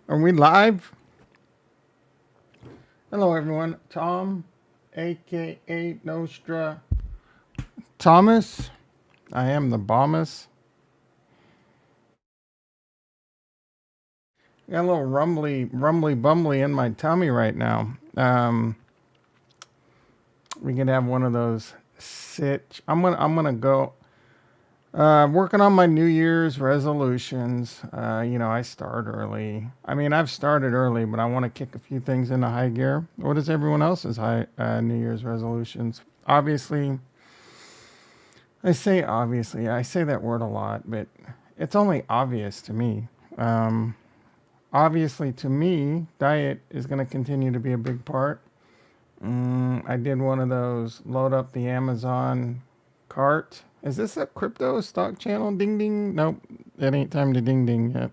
Are we live? Hello, everyone. Tom, aka Nostra Thomas. I am the Bommus. Got a little rumbly, bumbly in my tummy right now. We could have one of those sit. I'm gonna go. Working on my New Year's resolutions. I start early. I mean, I've started early, but I want to kick a few things into high gear. What is everyone else's high New Year's resolutions? Obviously, I say that word a lot, but it's only obvious to me. Um, Obviously, to me, diet is going to continue to be a big part. I did one of those load up the Amazon cart. Is this a crypto stock channel? Ding ding. Nope, it ain't time to ding ding yet.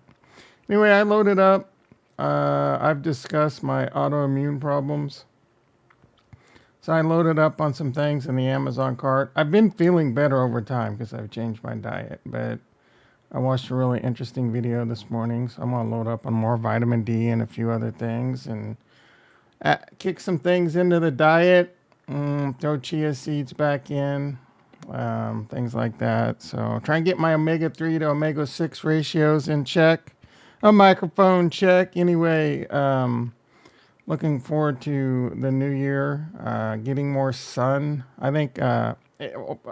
Anyway, I loaded up. I've discussed my autoimmune problems. So I loaded up on some things in the Amazon cart. I've been feeling better over time because I've changed my diet, but I watched a really interesting video this morning, so I'm gonna load up on more vitamin D and a few other things and kick some things into the diet. Throw chia seeds back in, things like that. So try and get my omega-3 to omega-6 ratios in check. A microphone check. Anyway, looking forward to the new year. Getting more sun. I think.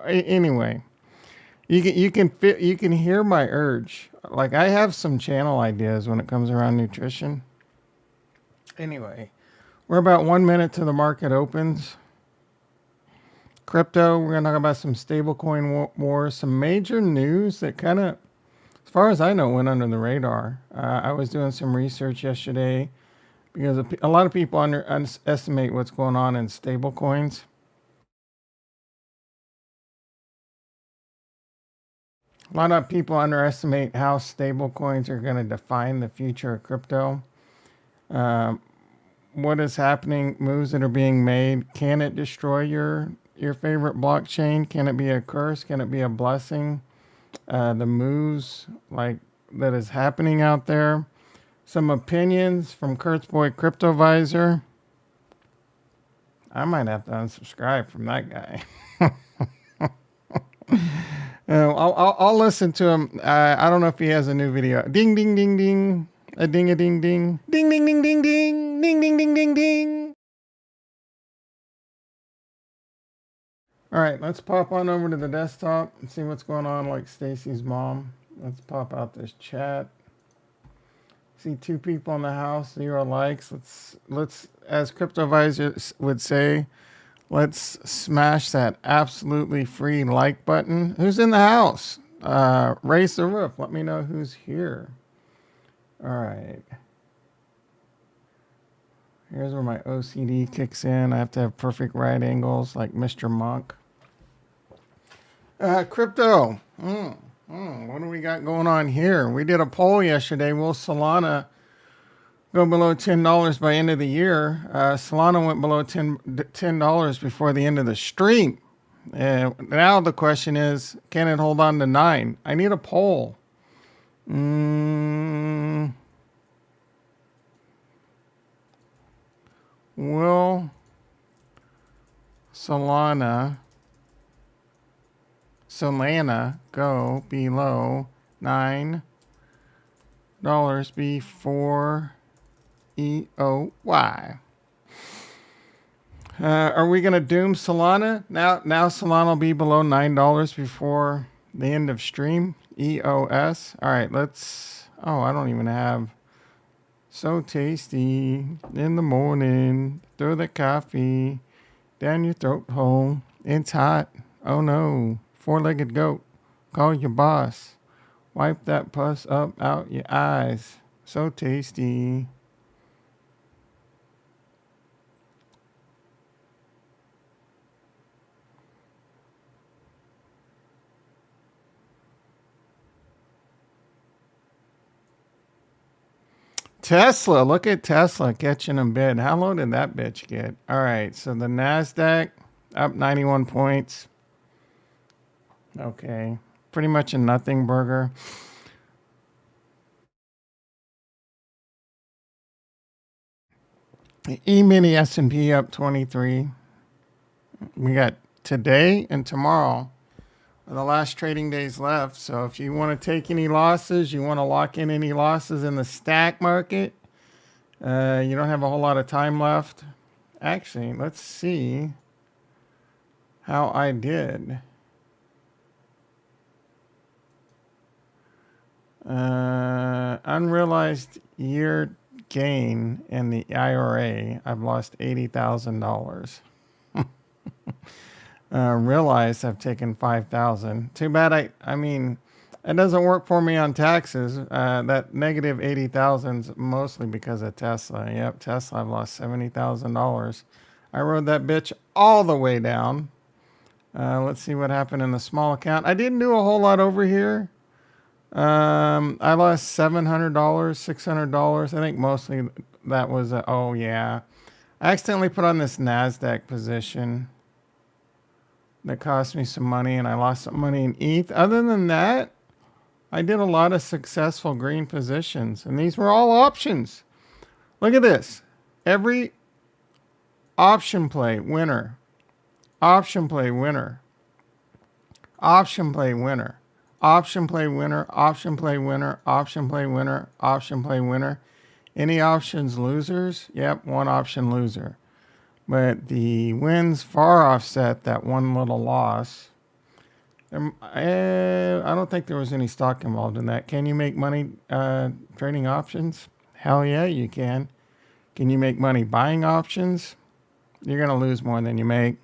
Anyway, you can hear my urge. Like I have some channel ideas when it comes around nutrition. Anyway, we're about 1 minute to the market opens. Crypto, we're gonna talk about some stablecoin wars, some major news that kind of, as far as I know, went under the radar. I was doing some research yesterday because a lot of people underestimate what's going on in stablecoins. A lot of people underestimate how stablecoins are going to define the future of crypto. Uh, what is happening? Moves that are being made. Can it destroy your favorite blockchain? Can it be a curse? Can it be a blessing? The moves like that is happening out there. Some opinions from Kurt's boy Cryptovisor. I might have to unsubscribe from that guy. I'll listen to him. I don't know if he has a new video. Ding ding ding ding. A ding a ding ding. Ding ding ding ding ding. Ding ding ding ding ding. All right, let's pop on over to the desktop and see what's going on like Stacy's mom. Let's pop out this chat. See two people in the house, 0 likes. Let's as Cryptovisor would say, let's smash that absolutely free like button. Who's in the house? Raise the roof. Let me know who's here. All right. Here's where my OCD kicks in. I have to have perfect right angles like Mr. Monk. Crypto. What do we got going on here? We did a poll yesterday. Will Solana go below $10 by end of the year? Solana went below $10 before the end of the stream. Now the question is, can it hold on to 9? I need a poll. Will Solana go below $9 before EOY? Are we going to doom Solana? Now Solana will be below $9 before the end of stream. EOS. All right, let's. Oh, I don't even have. So tasty in the morning. Throw the coffee down your throat hole. It's hot. Oh no. 4-legged goat. Call your boss. Wipe that pus up out your eyes. So tasty. Tesla, look at Tesla catching a bid. How low did that bitch get? All right, so the NASDAQ up 91 points. Okay, pretty much a nothing burger. E-mini S&P up 23. We got today and tomorrow are the last trading days left. So if you want to take any losses, you want to lock in any losses in the stack market, you don't have a whole lot of time left. Actually, let's see how I did. Unrealized year gain in the IRA, I've lost $80,000. Realized I've taken 5,000. Too bad I mean, it doesn't work for me on taxes. That negative 80,000's mostly because of Tesla. Yep, Tesla, I've lost $70,000. I rode that bitch all the way down. Let's see what happened in the small account. I didn't do a whole lot over here. I lost $700, $600. I think mostly that was, oh yeah. I accidentally put on this NASDAQ position that cost me some money, and I lost some money in ETH. Other than that, I did a lot of successful green positions, and these were all options. Look at this. Every option play winner, option play winner, option play winner, option play winner, option play winner, option play winner, option play winner. Any options losers? Yep, one option loser. But the wins far offset that one little loss. I don't think there was any stock involved in that. Can you make money trading options? Hell yeah, you can. Can you make money buying options? You're going to lose more than you make.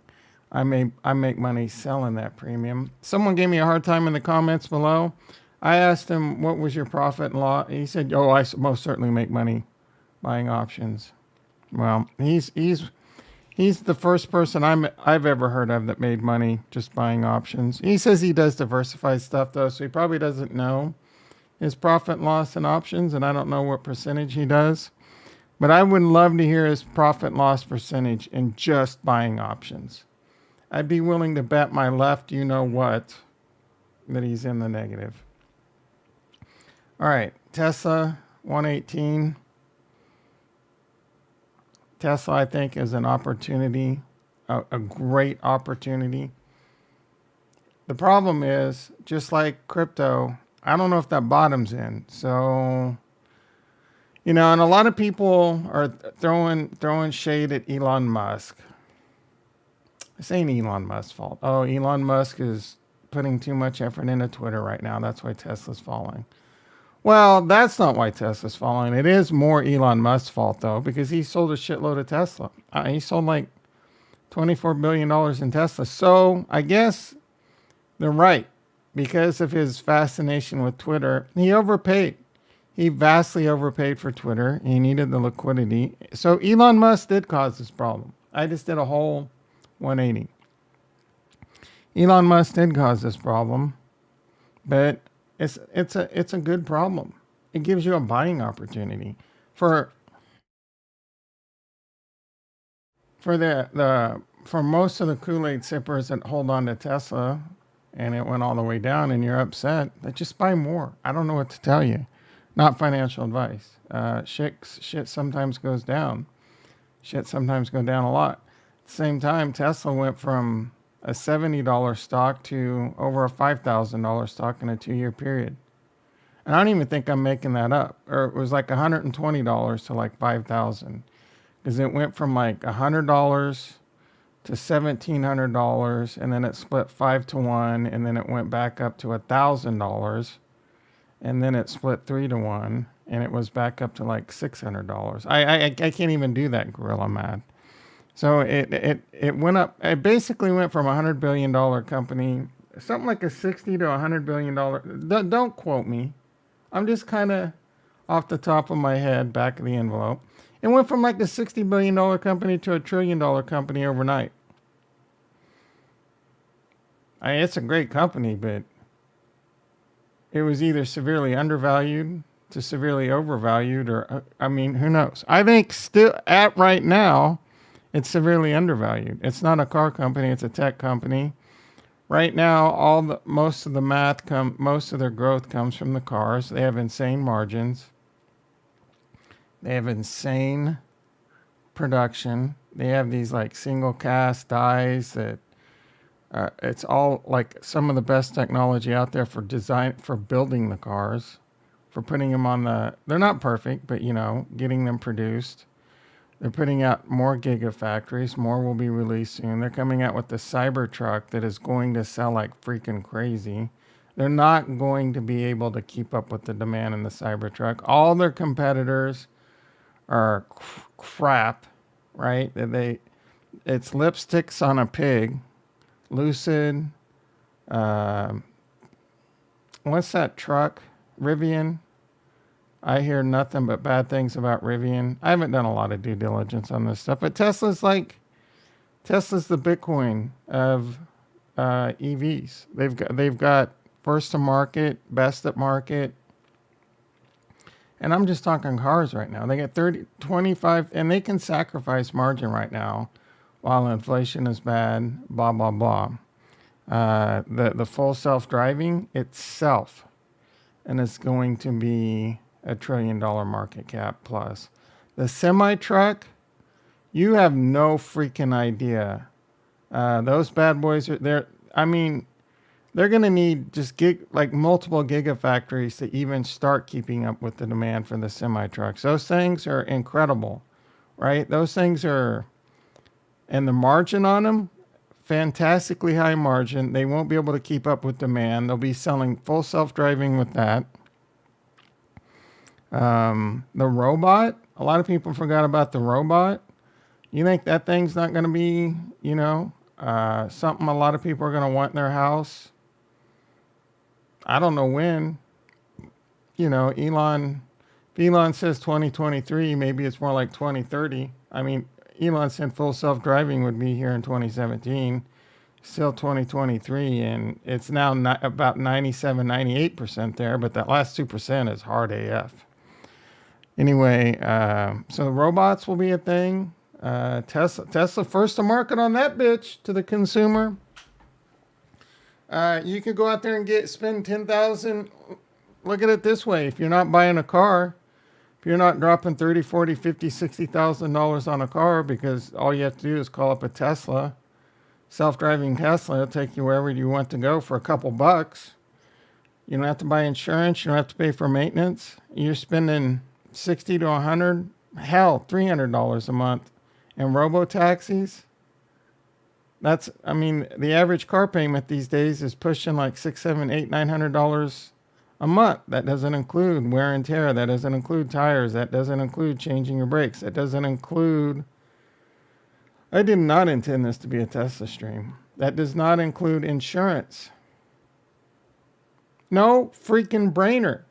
I make money selling that premium. Someone gave me a hard time in the comments below. I asked him, what was your profit and loss? He said, oh, I most certainly make money buying options. Well, he's the first person I've ever heard of that made money just buying options. He says he does diversified stuff though, so he probably doesn't know his profit and loss in options, and I don't know what percentage he does. But I would love to hear his profit and loss percentage in just buying options. I'd be willing to bet my left you know what that he's in the negative. All right, Tesla 118. Tesla, I think, is an opportunity, a great opportunity. The problem is, just like crypto, I don't know if that bottom's in. So, you know, and a lot of people are throwing shade at Elon Musk. This ain't Elon Musk's fault. Oh, Elon Musk is putting too much effort into Twitter right now. That's why Tesla's falling. Well, that's not why Tesla's falling. It is more Elon Musk's fault, though, because he sold a shitload of Tesla. He sold like $24 billion in Tesla. So I guess they're right. Because of his fascination with Twitter, he overpaid. He vastly overpaid for Twitter. He needed the liquidity. So Elon Musk did cause this problem. I just did a whole 180. Elon Musk did cause this problem, but it's a good problem. It gives you a buying opportunity for most of the Kool-Aid sippers that hold on to Tesla and it went all the way down and you're upset. Just buy more. I don't know what to tell you. Not financial advice. Shit sometimes goes down. Shit sometimes go down a lot. At the same time, Tesla went from a $70 stock to over a $5,000 stock in a 2-year period. And I don't even think I'm making that up. Or it was like $120 to like $5,000. Because it went from like $100 to $1,700, and then it split 5 to 1, and then it went back up to $1,000, and then it split 3 to 1, and it was back up to like $600. I can't even do that gorilla math. So it went up. It basically went from $100 billion company, something like a $60 to $100 billion. Don't quote me. I'm just kind of off the top of my head, back of the envelope. It went from like a $60 billion company to a $1 trillion company overnight. It's a great company, but it was either severely undervalued to severely overvalued, or, who knows? I think still at right now, it's severely undervalued. It's not a car company, it's a tech company. Right now, most of their growth comes from the cars. They have insane margins. They have insane production. They have these like single cast dies that it's all like some of the best technology out there for design, for building the cars, for putting them on the, they're not perfect, but you know, getting them produced. They're putting out more gigafactories. More will be released soon. They're coming out with the Cybertruck that is going to sell like freaking crazy. They're not going to be able to keep up with the demand in the Cybertruck. All their competitors are crap, right? It's lipsticks on a pig. Lucid. What's that truck? Rivian. I hear nothing but bad things about Rivian. I haven't done a lot of due diligence on this stuff, but Tesla's the Bitcoin of EVs. They've got first to market, best at market. And I'm just talking cars right now. They get 30, 25, and they can sacrifice margin right now while inflation is bad, blah, blah, blah. The full self-driving itself, and it's going to be $1 trillion market cap plus. The semi-truck, you have no freaking idea. Those bad boys are there. I mean, they're going to need just multiple gigafactories to even start keeping up with the demand for the semi-trucks. Those things are incredible, right? Those things are, and the margin on them, fantastically high margin. They won't be able to keep up with demand. They'll be selling full self-driving with that. The robot, a lot of people forgot about the robot. You think that thing's not going to be, something a lot of people are going to want in their house? I don't know when. Elon says 2023, maybe it's more like 2030. I mean, Elon said full self-driving would be here in 2017, still 2023, and it's now about 97, 98% there, but that last 2% is hard AF. Anyway, so the robots will be a thing. Tesla first to market on that bitch to the consumer. You could go out there and spend $10,000. Look at it this way. If you're not buying a car, if you're not dropping $30, $40, $50, $60,000 on a car, because all you have to do is call up a Tesla, self-driving Tesla, it'll take you wherever you want to go for a couple bucks. You don't have to buy insurance. You don't have to pay for maintenance. You're spending $60 to $100, hell, $300 a month. And robo-taxis, the average car payment these days is pushing like $600, $700, $800, $900 a month. That doesn't include wear and tear. That doesn't include tires. That doesn't include changing your brakes. That doesn't include, I did not intend this to be a Tesla stream. That does not include insurance. No freaking brainer.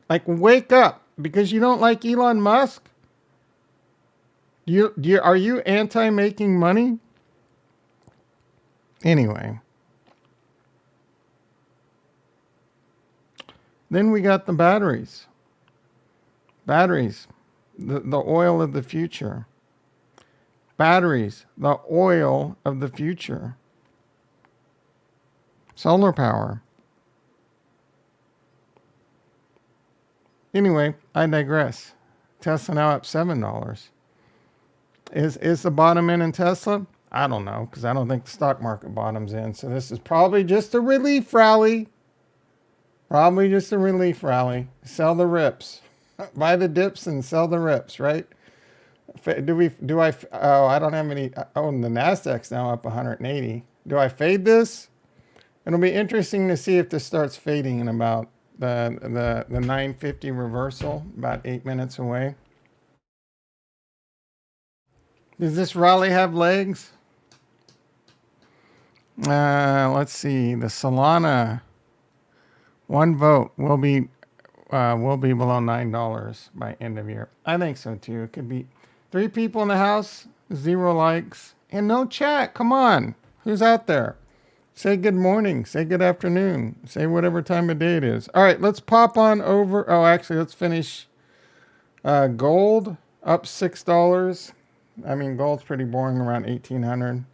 Like, wake up. Because you don't like Elon Musk? Are you anti-making money? Anyway. Then we got the batteries. Batteries. The oil of the future. Batteries. The oil of the future. Solar power. Anyway, I digress. Tesla now up $7. Is the bottom in Tesla? I don't know, because I don't think the stock market bottoms in. So this is probably just a relief rally. Probably just a relief rally. Sell the rips. Buy the dips and sell the rips, right? I don't have any. Oh, and the Nasdaq's now up 180. Do I fade this? It'll be interesting to see if this starts fading in about the 950 reversal, about 8 minutes away. Does this rally have legs? Let's see. The Solana, one vote will be below $9 by end of year. I think so too. It could be 3 people in the house, 0 likes, and no chat. Come on. Who's out there? Say good morning. Say good afternoon. Say whatever time of day it is. All right, let's pop on over. Oh, actually, let's finish. Gold up $6. I mean, gold's pretty boring, around 1,800.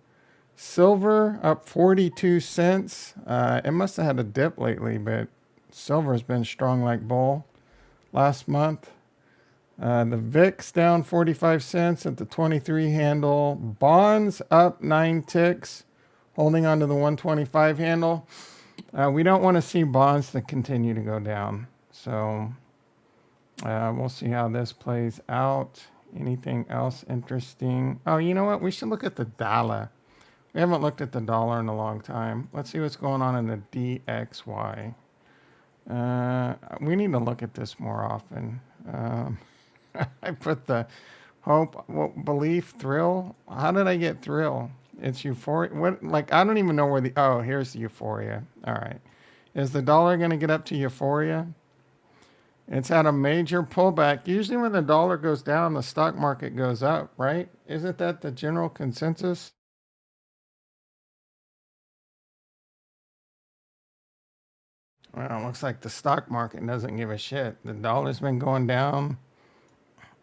Silver up 42 cents. It must have had a dip lately, but silver's been strong like bull last month. The VIX down 45 cents at the 23 handle. Bonds up 9 ticks, holding on to the 125 handle. We don't want to see bonds to continue to go down. So we'll see how this plays out. Anything else interesting? Oh, you know what? We should look at the dollar. We haven't looked at the dollar in a long time. Let's see what's going on in the DXY. We need to look at this more often. I put the hope, belief, thrill. How did I get thrill? It's euphoria. What? Like, I don't even know where the. Oh, here's the euphoria. All right. Is the dollar going to get up to euphoria? It's had a major pullback. Usually, when the dollar goes down, the stock market goes up, right? Isn't that the general consensus? Well, it looks like the stock market doesn't give a shit. The dollar's been going down.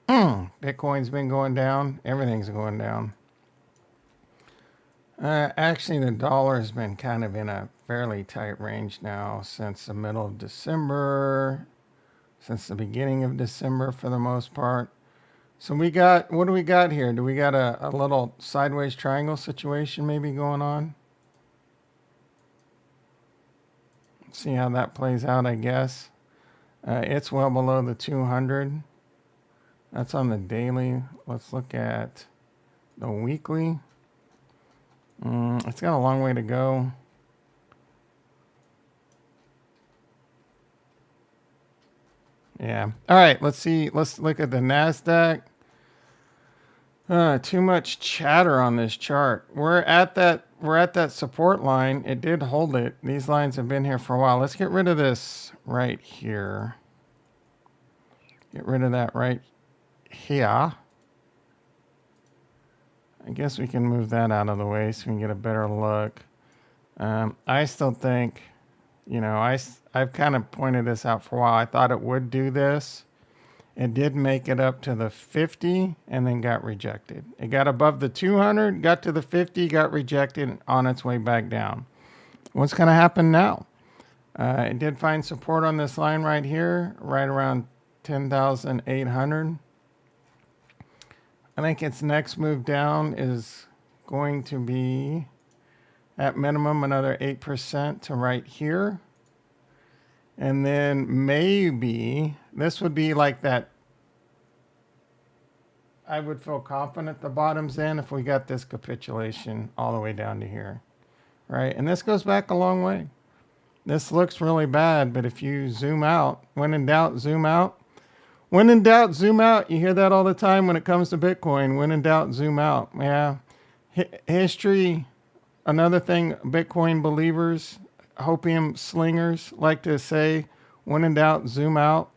Bitcoin's been going down. Everything's going down. Actually, the dollar has been kind of in a fairly tight range now since the middle of December, since the beginning of December for the most part. So we got, what do we got here? Do we got a little sideways triangle situation maybe going on? See how that plays out, I guess. It's well below the 200. That's on the daily. Let's look at the weekly. It's got a long way to go. Yeah. All right. Let's see. Let's look at the NASDAQ. Too much chatter on this chart. We're at that support line. It did hold it. These lines have been here for a while. Let's get rid of this right here. Get rid of that right here. I guess we can move that out of the way so we can get a better look. I still think, you know, I've kind of pointed this out for a while. I thought it would do this. It did make it up to the 50 and then got rejected. It got above the 200, got to the 50, got rejected, on its way back down. What's going to happen now? It did find support on this line right here, right around 10,800. I think its next move down is going to be at minimum another 8% to right here. And then maybe this would be like that. I would feel confident the bottom's in if we got this capitulation all the way down to here, right? And this goes back a long way. This looks really bad, but if you zoom out, when in doubt, zoom out. When in doubt, zoom out. You hear that all the time when it comes to Bitcoin. When in doubt, zoom out. Yeah. History, another thing, Bitcoin believers, hopium slingers like to say, when in doubt, zoom out.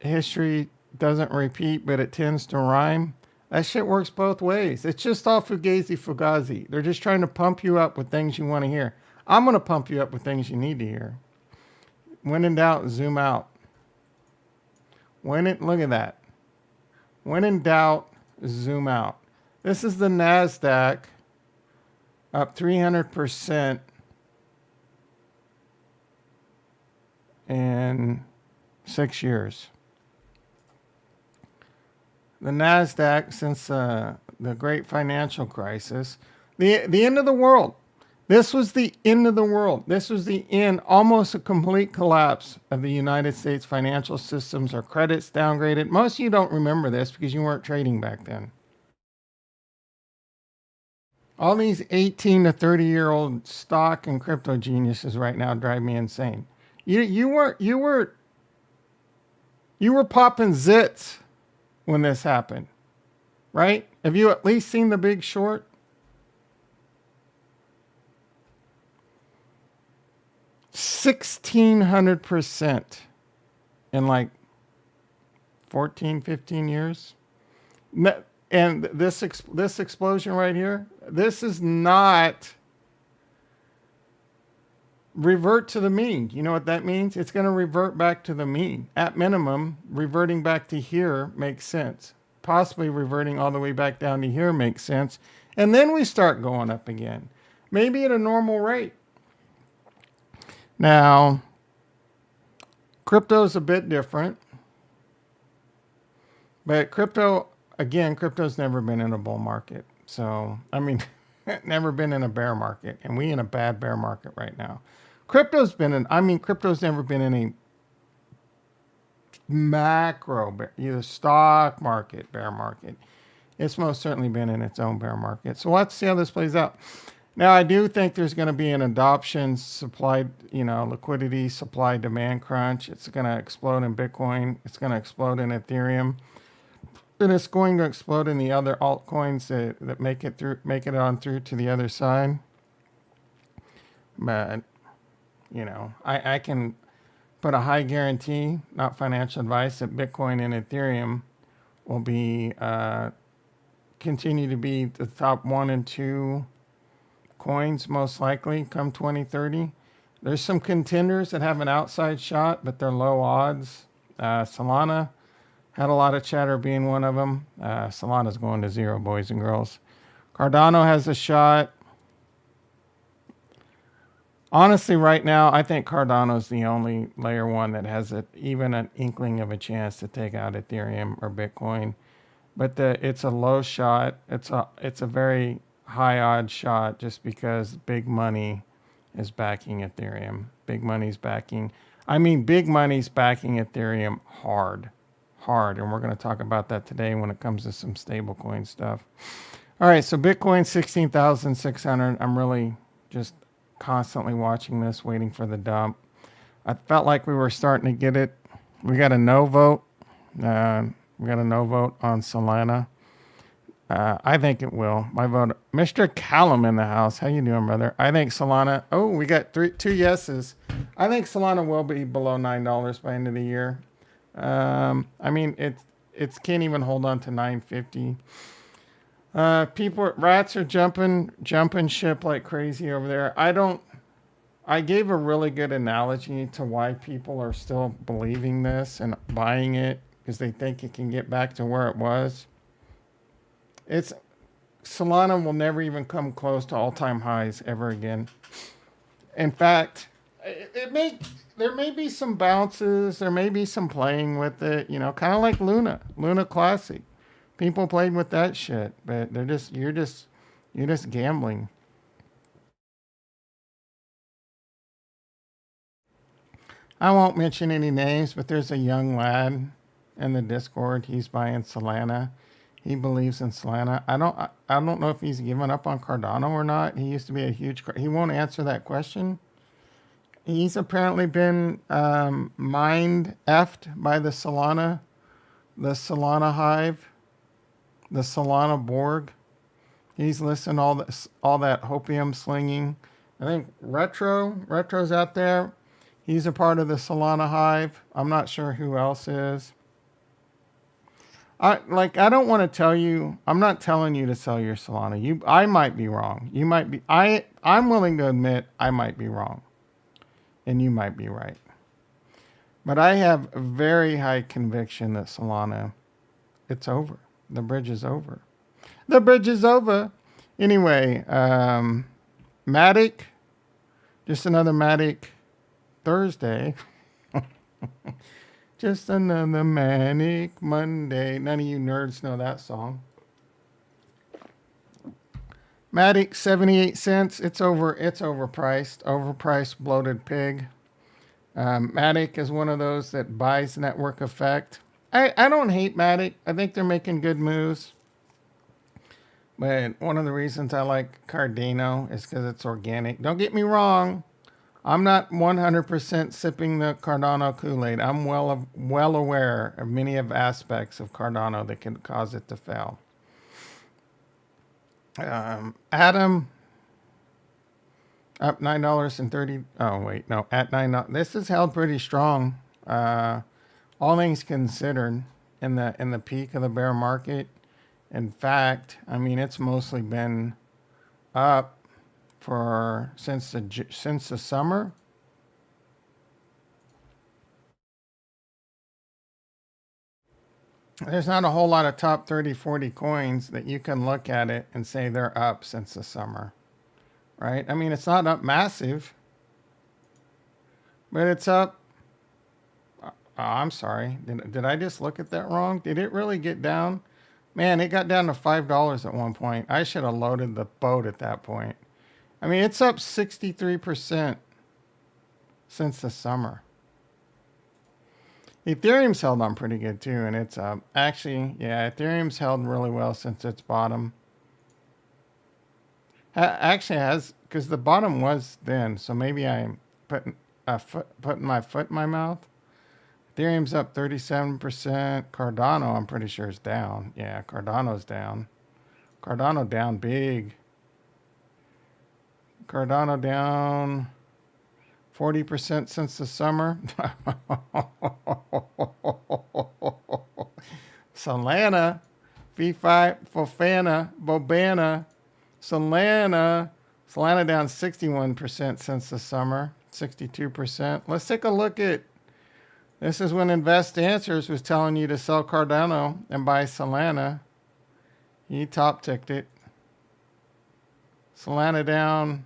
History doesn't repeat, but it tends to rhyme. That shit works both ways. It's just all fugazi fugazi. They're just trying to pump you up with things you want to hear. I'm going to pump you up with things you need to hear. When in doubt, zoom out. Look at that. When in doubt, zoom out. This is the NASDAQ up 300% in 6 years. The NASDAQ since the great financial crisis, the end of the world. This was the end of the world. This was the end, almost a complete collapse of the United States financial systems. Our credits downgraded. Most of you don't remember this because you weren't trading back then. All these 18 to 30-year-old stock and crypto geniuses right now drive me insane. You were popping zits when this happened, right? Have you at least seen The Big Short? $1,600% in like 14, 15 years. And this explosion right here, this is not revert to the mean. You know what that means? It's going to revert back to the mean. At minimum, reverting back to here makes sense. Possibly reverting all the way back down to here makes sense. And then we start going up again. Maybe at a normal rate. Now, crypto's a bit different. But crypto, again, crypto's never been in a bull market. So, I mean, never been in a bear market. And we in a bad bear market right now. Crypto's never been in a macro, either stock market, bear market. It's most certainly been in its own bear market. So let's see how this plays out. Now, I do think there's going to be an adoption supply, liquidity supply demand crunch. It's going to explode in Bitcoin. It's going to explode in Ethereum. And it's going to explode in the other altcoins that make it on through to the other side. But, I can put a high guarantee, not financial advice, that Bitcoin and Ethereum will be continue to be the top 1 and 2 coins most likely come 2030. There's some contenders that have an outside shot, but they're low odds. Solana had a lot of chatter being one of them. Solana's going to zero, boys and girls. Cardano has a shot. Honestly, right now, I think Cardano's the only layer 1 that has even an inkling of a chance to take out Ethereum or Bitcoin. But it's a low shot. It's a very high odd shot just because big money is backing Ethereum. Big money's backing Ethereum hard. And we're going to talk about that today when it comes to some stablecoin stuff. All right, so Bitcoin 16,600. I'm really just constantly watching this, waiting for the dump. I felt like we were starting to get it. We got a no vote. We got a no vote on Solana. I think it will. My vote. Mr. Callum in the house. How you doing, brother? I think Solana. Oh, we got 2 yeses. I think Solana will be below $9 by end of the year. It can't even hold on to 950. Rats are jumping ship like crazy over there. I gave a really good analogy to why people are still believing this and buying it because they think it can get back to where it was. Solana will never even come close to all-time highs ever again. In fact, there may be some bounces, there may be some playing with it, kind of like Luna Classic. People played with that shit, but you're just gambling. I won't mention any names, but there's a young lad in the Discord. He's buying Solana. He believes in Solana. I don't know if he's given up on Cardano or not. He used to be a huge. He won't answer that question. He's apparently been mind effed by the Solana hive, the Solana Borg. He's listened to all that hopium slinging. I think Retro's out there. He's a part of the Solana hive. I'm not sure who else is. I don't want to tell you. I'm not telling you to sell your Solana. I might be wrong. You might be. I'm willing to admit I might be wrong, and you might be right. But I have very high conviction that Solana, it's over. The bridge is over. The bridge is over. Anyway, Matic, just another Matic Thursday. Just another Manic Monday. None of you nerds know that song. Matic, 78 cents. It's overpriced. Overpriced, bloated pig. Matic is one of those that buys network effect. I don't hate Matic. I think they're making good moves. But one of the reasons I like Cardano is because it's organic. Don't get me wrong. I'm not 100% sipping the Cardano Kool-Aid. I'm well aware of many of aspects of Cardano that can cause it to fail. Atom up $9.30. Oh wait, no, at $9. This is held pretty strong. All things considered, in the peak of the bear market. In fact, it's mostly been up since the summer. There's not a whole lot of top 30, 40 coins that you can look at it and say they're up since the summer, right? It's not up massive, but it's up Oh, I'm sorry. Did I just look at that wrong? Did it really get down? Man, it got down to $5 at one point. I should have loaded the boat at that point. I mean, it's up 63% since the summer. Ethereum's held on pretty good too, and it's up. Actually, yeah, Ethereum's held really well since its bottom. Actually has, because the bottom was thin, so maybe I'm putting my foot in my mouth. Ethereum's up 37%. Cardano, I'm pretty sure, is down. Yeah, Cardano's down. Cardano down big. Cardano down 40% since the summer. Solana, V5, Fofana, Bobana, Solana down 61% since the summer, 62%. Let's take a look at, this is when Invest Answers was telling you to sell Cardano and buy Solana. He top ticked it. Solana down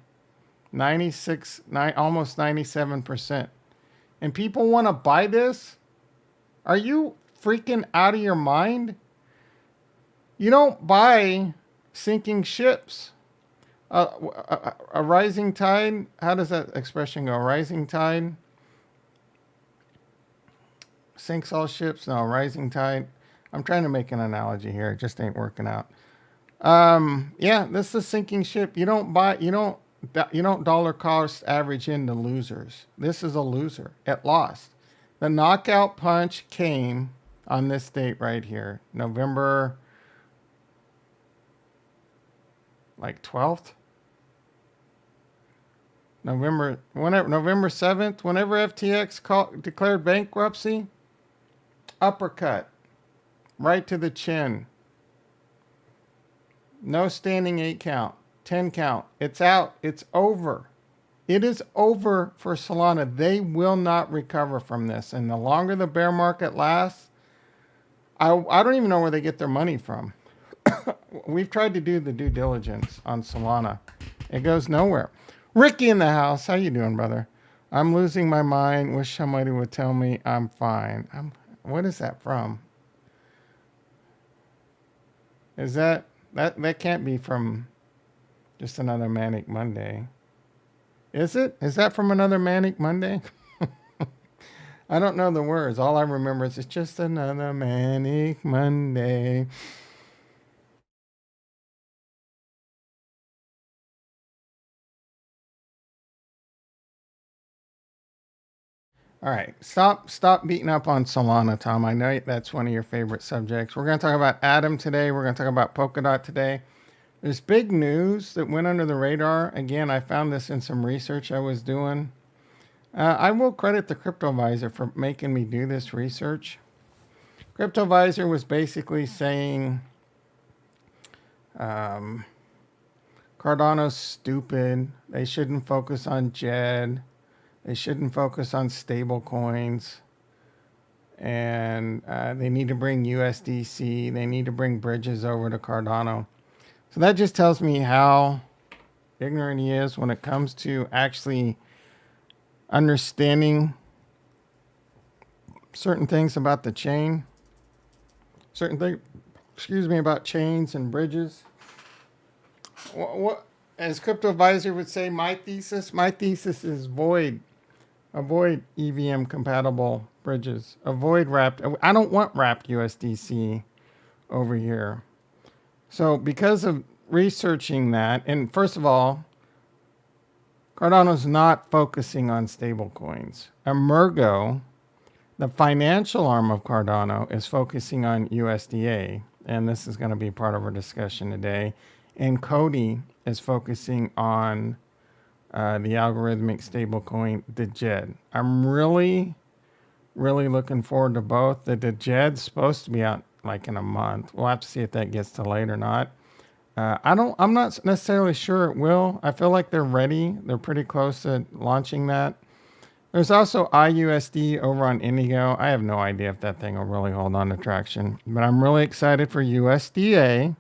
almost 97%. And people want to buy this? Are you freaking out of your mind? You don't buy sinking ships. A rising tide, how does that expression go? Rising tide sinks all ships? No, rising tide. I'm trying to make an analogy here. It just ain't working out. Yeah, this is a sinking ship. You don't dollar cost average into losers. This is a loser. It lost. The knockout punch came on this date right here, November, like 12th. November 7th, whenever FTX declared bankruptcy, uppercut, right to the chin. No standing 8 count, 10 count. It's out. It's over. It is over for Solana. They will not recover from this. And the longer the bear market lasts, I don't even know where they get their money from. We've tried to do the due diligence on Solana. It goes nowhere. Ricky in the house. How you doing, brother? I'm losing my mind. Wish somebody would tell me I'm fine. What is that from? Is that can't be from just another Manic Monday. Is it? Is that from another Manic Monday? I don't know the words. All I remember is it's just another Manic Monday. All right, stop beating up on Solana, Tom. I know that's one of your favorite subjects. We're going to talk about Atom today. We're going to talk about Polkadot today. There's big news that went under the radar. Again, I found this in some research I was doing. I will credit the CryptoVisor for making me do this research. CryptoVisor was basically saying Cardano's stupid. They shouldn't focus on JED. They shouldn't focus on stable coins. And they need to bring USDC. They need to bring bridges over to Cardano. So that just tells me how ignorant he is when it comes to actually understanding certain things about the chain. Certain things, about chains and bridges. What as CryptoVisor would say, my thesis is void. Avoid EVM compatible bridges. Avoid wrapped. I don't want wrapped USDC over here. So because of researching that, and first of all, Cardano's not focusing on stable coins. Emergo, the financial arm of Cardano, is focusing on USDA, and this is going to be part of our discussion today. And Cody is focusing on the algorithmic stablecoin, the JED. I'm really looking forward to both. The JED's supposed to be out like in a month. We'll have to see if that gets delayed or not. I'm not necessarily sure it will. I feel like they're ready. They're pretty close to launching that. There's also IUSD over on Indigo. I have no idea if that thing will really hold on to traction, but I'm really excited for USDA.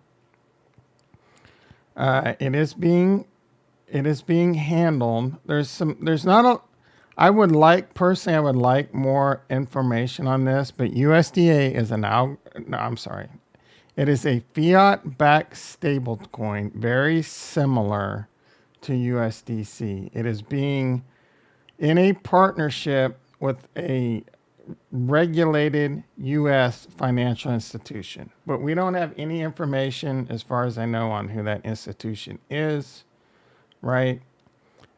It is being handled. I would like, personally, I would like more information on this, but USDA is no, I'm sorry. It is a fiat-backed stablecoin, very similar to USDC. It is being in a partnership with a regulated U.S. financial institution. But we don't have any information, as far as I know, on who that institution is, right?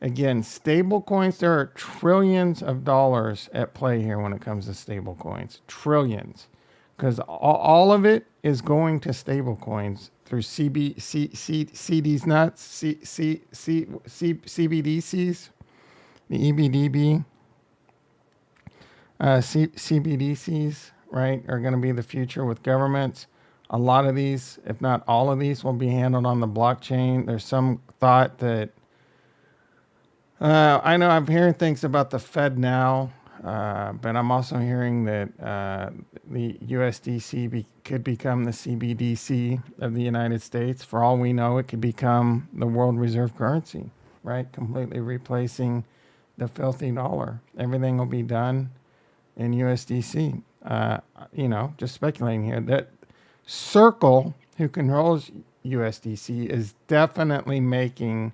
Again, stable coins, there are trillions of dollars at play here when it comes to stable coins. Trillions. Because all of it is going to stable coins through CDs nuts, CBDCs, the EBDB, CBDCs, right, are going to be the future with governments. A lot of these, if not all of these, will be handled on the blockchain. There's some thought that, I know I'm hearing things about the Fed now, but I'm also hearing that the USDC could become the CBDC of the United States. For all we know, it could become the world reserve currency, right? Completely replacing the filthy dollar. Everything will be done in USDC. Just speculating here. That Circle, who controls USDC, is definitely making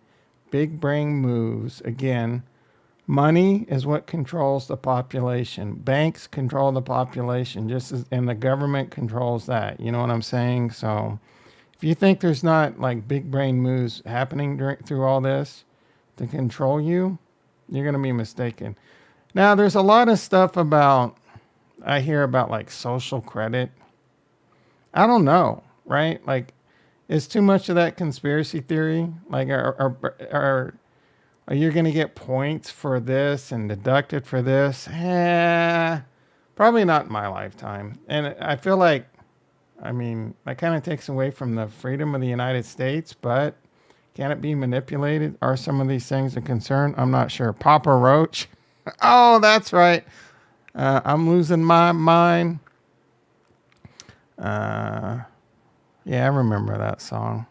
big brain moves. Again, money is what controls the population. Banks control the population, and the government controls that. You know what I'm saying? So if you think there's not like big brain moves happening through all this to control you, you're going to be mistaken. Now, there's a lot of stuff I hear about like social credit. I don't know, right? Like, is too much of that conspiracy theory? Like, are you going to get points for this and deducted for this? Probably not in my lifetime. And I feel like, that kind of takes away from the freedom of the United States, but can it be manipulated? Are some of these things a concern? I'm not sure. Papa Roach. Oh, that's right. I'm losing my mind. Yeah, I remember that song.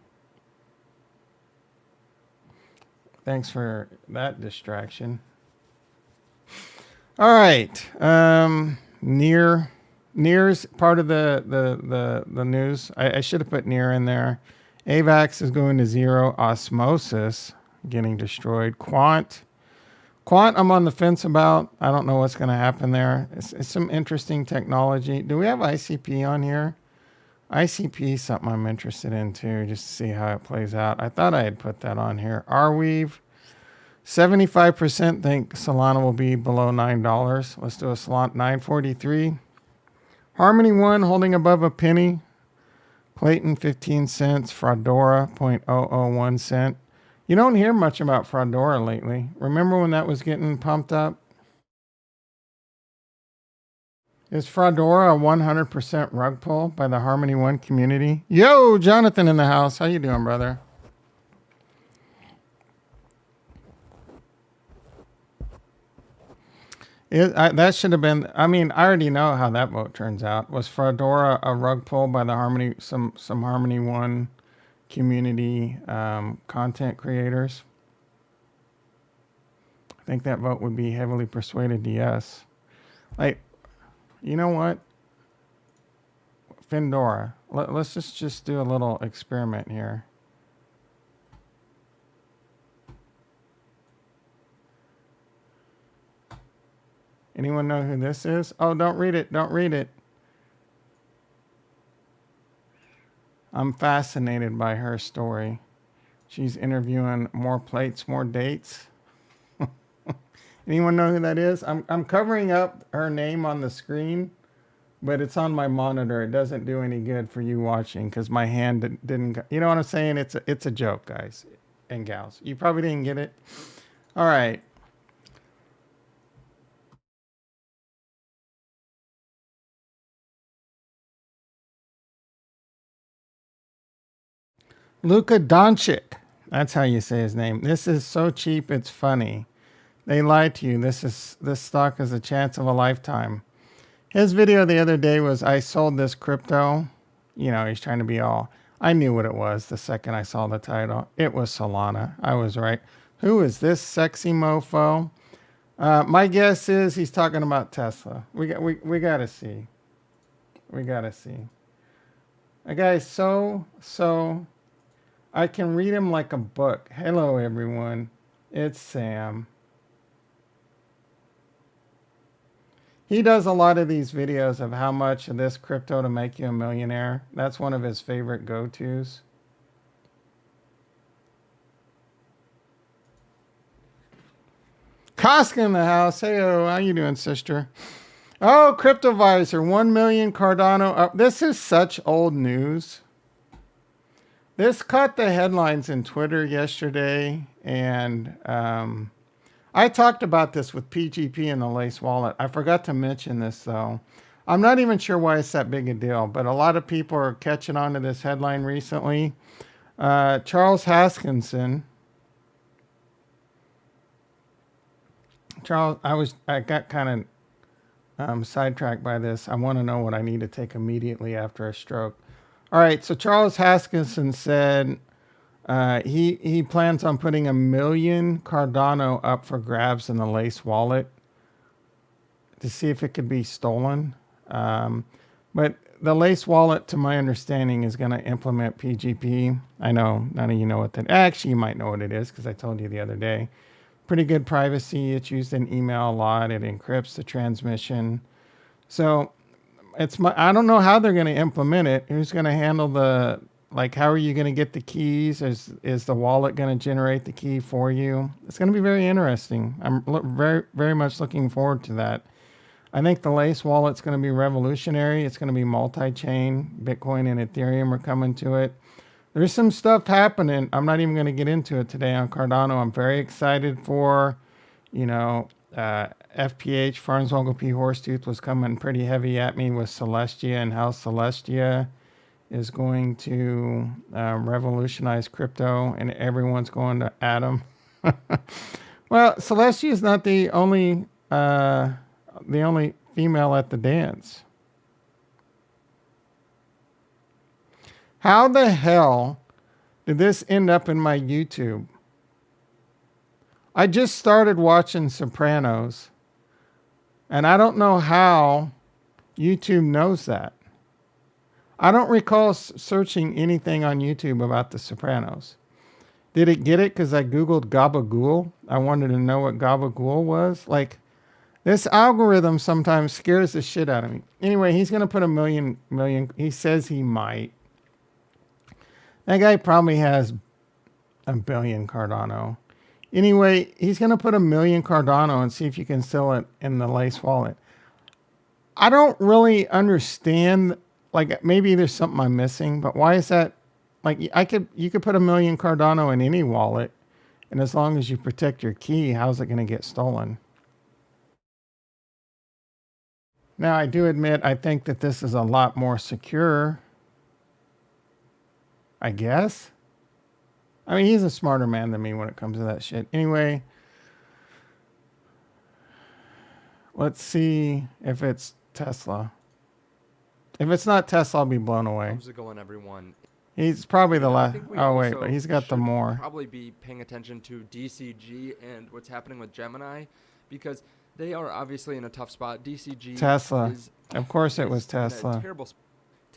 Thanks for that distraction. All right. Near's part of the news. I should have put Near in there. AVAX is going to zero. Osmosis getting destroyed. Quant, I'm on the fence about. I don't know what's going to happen there. It's some interesting technology. Do we have ICP on here? ICP is something I'm interested in too, just to see how it plays out. I thought I had put that on here. Arweave, 75% think Solana will be below $9. Let's do a Solana, $9.43. Harmony One holding above a penny. Clayton, 15 cents. Fraudora, 0.001 cent. You don't hear much about Fraudora lately. Remember when that was getting pumped up? Is Fraudora a 100% rug pull by the Harmony One community? Yo, Jonathan in the house. How you doing, brother? That should have been. I already know how that vote turns out. Was Fraudora a rug pull by the some Harmony One community content creators? I think that vote would be heavily persuaded to yes. Like, you know what? Findora. Let's just do a little experiment here. Anyone know who this is? Oh, don't read it. Don't read it. I'm fascinated by her story. She's interviewing more plates, more dates. Anyone know who that is? I'm covering up her name on the screen, but it's on my monitor. It doesn't do any good for you watching because my hand didn't. You know what I'm saying? It's a joke, guys and gals. You probably didn't get it. All right. Luka Doncic. That's how you say his name. This is so cheap, it's funny. They lied to you. This stock is a chance of a lifetime. His video the other day was, I sold this crypto. You know, he's trying to be all. I knew what it was the second I saw the title. It was Solana. I was right. Who is this sexy mofo? My guess is he's talking about Tesla. We gotta see. We gotta see. A guy so I can read him like a book. Hello everyone. It's Sam. He does a lot of these videos of how much of this crypto to make you a millionaire. That's one of his favorite go-tos. Koska in the house. Hey, how you doing, sister? Oh, CryptoVisor, 1 million Cardano up. This is such old news. This caught the headlines in Twitter yesterday, and I talked about this with PGP in the Lace wallet. I forgot to mention this, though. I'm not even sure why it's that big a deal, but a lot of people are catching on to this headline recently. Charles Haskinson. Charles, I got kind of sidetracked by this. I want to know what I need to take immediately after a stroke. All right, so Charles Haskinson said he plans on putting 1 million Cardano up for grabs in the Lace wallet to see if it could be stolen. But the Lace wallet, to my understanding, is going to implement PGP. I know none of you know what that. Actually, you might know what it is because I told you the other day. Pretty good privacy. It's used in email a lot. It encrypts the transmission. So I don't know how they're going to implement it. Who's going to handle the, like, how are you going to get the keys? Is the wallet going to generate the key for you? It's going to be very interesting. I'm very, very much looking forward to that. I think the Lace wallet's going to be revolutionary. It's going to be multi-chain. Bitcoin and Ethereum are coming to it. There's some stuff happening. I'm not even going to get into it today on Cardano. I'm very excited for, FPH, Farnsvogel P. Horsetooth was coming pretty heavy at me with Celestia and how Celestia is going to revolutionize crypto and everyone's going to Atom. Well, Celestia is not the only female at the dance. How the hell did this end up in my YouTube? I just started watching Sopranos, and I don't know how YouTube knows that. I don't recall searching anything on YouTube about The Sopranos. Did it get it because I Googled Gabagool? I wanted to know what Gabagool was. Like, this algorithm sometimes scares the shit out of me. Anyway, he's going to put 1 million. He says he might. That guy probably has 1 billion Cardano. Anyway, he's going to put 1 million Cardano and see if you can sell it in the Lace wallet. I don't really understand. Like, maybe there's something I'm missing, but why is that? Like, you could put 1 million Cardano in any wallet, and as long as you protect your key, how's it going to get stolen? Now, I do admit, I think that this is a lot more secure. I guess. I mean, he's a smarter man than me when it comes to that shit. Anyway, let's see if it's Tesla. If it's not Tesla, I'll be blown away. How's it going, everyone? He's probably the last. Oh, wait, but he's got the more. Probably be paying attention to DCG and what's happening with Gemini, because they are obviously in a tough spot. DCG Tesla. Of course it was Tesla. Terrible.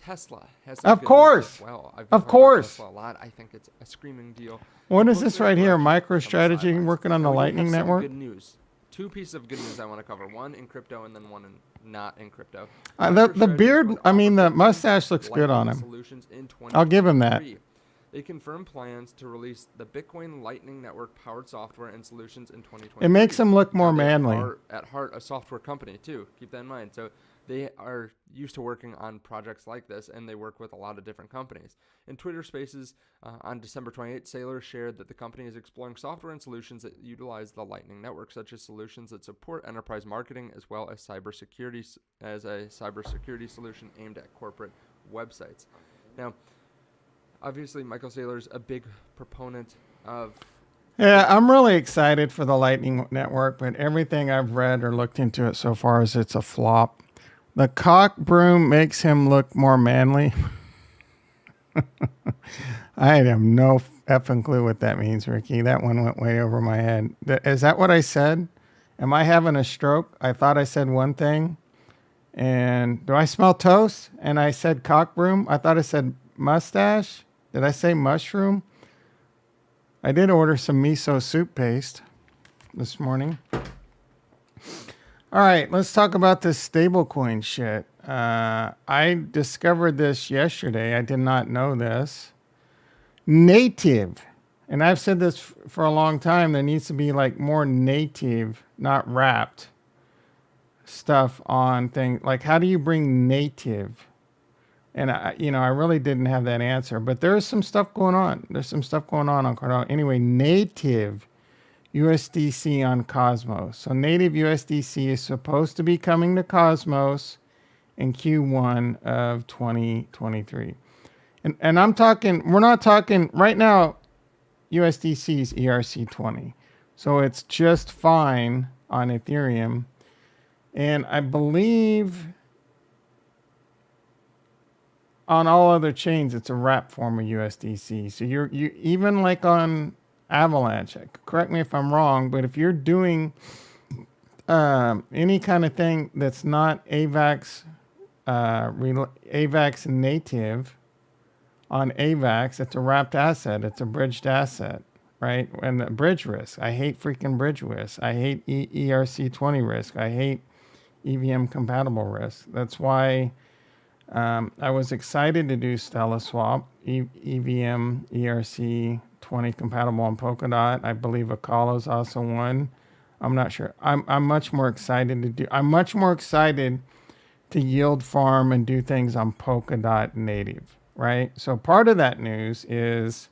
Tesla has. Of course. Well, of course. Tesla a lot. I think it's a screaming deal. What is this right here? MicroStrategy working on the Lightning Network. Good news. Two pieces of good news I want to cover. One in crypto and then one in not in crypto. The beard, I mean, the mustache looks good on him. I'll give him that. They confirmed plans to release the Bitcoin Lightning Network powered software and solutions in 2020. It makes him look more manly. They are at heart a software company too. Keep that in mind. So they are used to working on projects like this, and they work with a lot of different companies. In Twitter Spaces on December 28th, Saylor shared that the company is exploring software and solutions that utilize the Lightning Network, such as solutions that support enterprise marketing as well as cybersecurity, as a cybersecurity solution aimed at corporate websites. Now, obviously, Michael Saylor's a big proponent of... Yeah, I'm really excited for the Lightning Network, but everything I've read or looked into it so far is it's a flop. The cock broom makes him look more manly. I have no effing clue what that means, Ricky. That one went way over my head. Is that what I said? Am I having a stroke? I thought I said one thing. And do I smell toast? And I said cock broom. I thought I said mustache. Did I say mushroom? I did order some miso soup paste this morning. All right, let's talk about this stablecoin shit. I discovered this yesterday. I did not know this. Native. And I've said this for a long time. There needs to be like more native, not wrapped stuff on things. Like, how do you bring native? And I really didn't have that answer, but there is some stuff going on. There's some stuff going on Cardano. Anyway, native USDC on Cosmos. So native USDC is supposed to be coming to Cosmos in Q1 of 2023. And I'm talking, we're not talking right now, USDC is ERC20. So it's just fine on Ethereum. And I believe on all other chains, it's a wrap form of USDC. So you even like on Avalanche, correct me if I'm wrong, but if you're doing any kind of thing that's not AVAX AVAX native on AVAX, it's a wrapped asset. It's a bridged asset, right? And the bridge risk. I hate freaking bridge risk. I hate ERC20 risk. I hate EVM compatible risk. That's why I was excited to do Stella Swap, EVM, ERC20 compatible on Polkadot. I believe Akala is also one. I'm not sure. I'm much more excited to do. I'm much more excited to yield farm and do things on Polkadot native, right? So part of that news is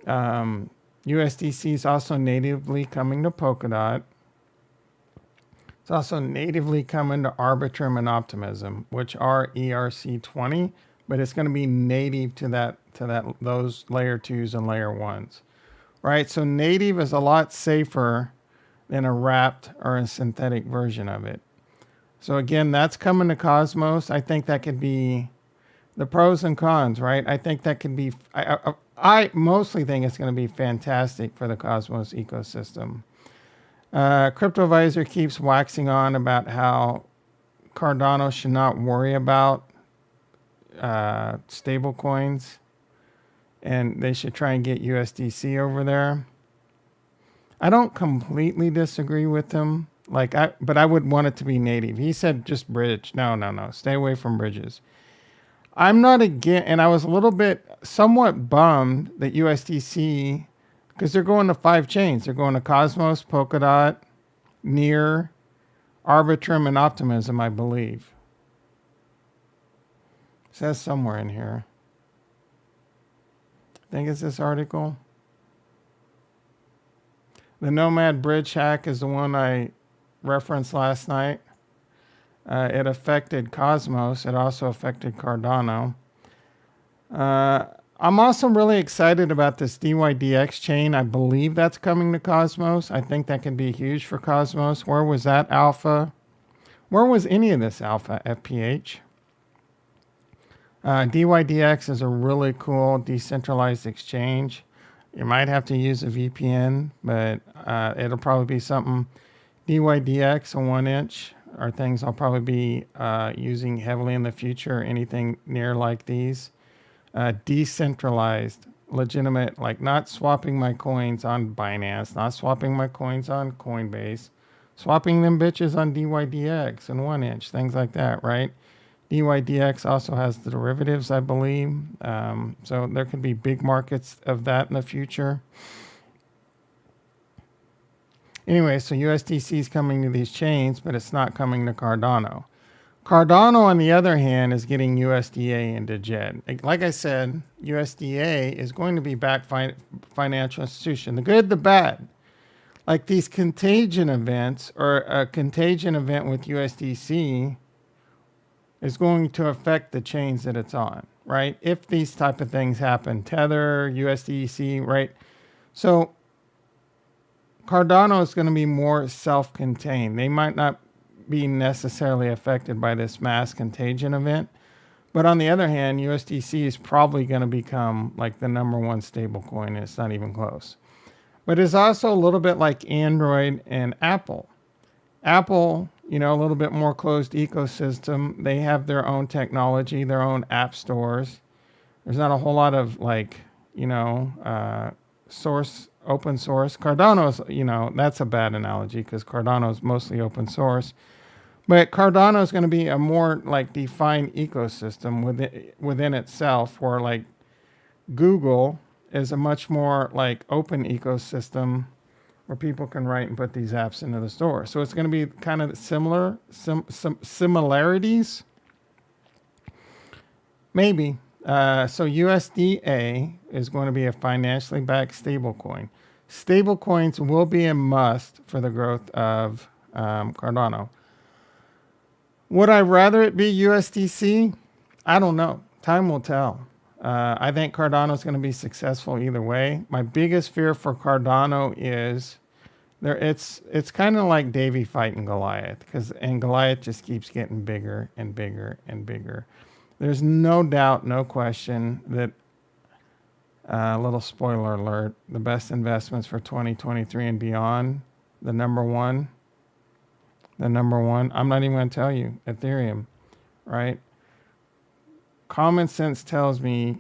USDC is also natively coming to Polkadot. It's also natively coming to Arbitrum and Optimism, which are ERC20, but it's going to be native to those layer 2s and layer 1s, right? So native is a lot safer than a wrapped or a synthetic version of it. So again, that's coming to Cosmos. I think that could be the pros and cons, right? I think that could be, I mostly think it's going to be fantastic for the Cosmos ecosystem. CryptoVisor keeps waxing on about how Cardano should not worry about stable coins and they should try and get USDC over there. I don't completely disagree with him, but I would want it to be native. He said just bridge. No. Stay away from bridges. I'm not again, and I was a little bit somewhat bummed that USDC, because they're going to 5 chains. They're going to Cosmos, Polkadot, Near, Arbitrum, and Optimism, I believe. It says somewhere in here. I think it's this article. The Nomad Bridge hack is the one I referenced last night. It affected Cosmos. It also affected Cardano. I'm also really excited about this DYDX chain. I believe that's coming to Cosmos. I think that could be huge for Cosmos. Where was that alpha? Where was any of this alpha, FPH? DYDX is a really cool decentralized exchange. You might have to use a VPN, but it'll probably be something. DYDX, a 1-inch, are things I'll probably be using heavily in the future. Anything near like these. Decentralized, legitimate, like not swapping my coins on Binance, not swapping my coins on Coinbase, swapping them bitches on DYDX and 1-inch, things like that, right? DYDX also has the derivatives, I believe. So there could be big markets of that in the future. Anyway, so USDC is coming to these chains, but it's not coming to Cardano. Cardano, on the other hand, is getting USDA into JED. Like I said, USDA is going to be backed financial institution. The good, the bad. Like these contagion events, or a contagion event with USDC is going to affect the chains that it's on, right? If these type of things happen, Tether, USDC, right? So Cardano is going to be more self-contained. They might not be necessarily affected by this mass contagion event. But on the other hand, USDC is probably going to become like the #1 stable coin. It's not even close. But it's also a little bit like Android and Apple. Apple, you know, a little bit more closed ecosystem. They have their own technology, their own app stores. There's not a whole lot of like, you know, source, open source. Cardano's, you know, that's a bad analogy because Cardano is mostly open source. But Cardano is going to be a more like defined ecosystem within itself, where like Google is a much more like open ecosystem where people can write and put these apps into the store. So it's going to be kind of similar, some similarities, maybe. So USDA is going to be a financially backed stablecoin. Stablecoins will be a must for the growth of Cardano. Would I rather it be USDC? I don't know. Time will tell. I think Cardano is going to be successful either way. My biggest fear for Cardano is there. It's kind of like Davy fighting Goliath, and Goliath just keeps getting bigger and bigger and bigger. There's no doubt, no question that. Little spoiler alert: the best investments for 2023 and beyond. The number one. I'm not even going to tell you. Ethereum, right? Common sense tells me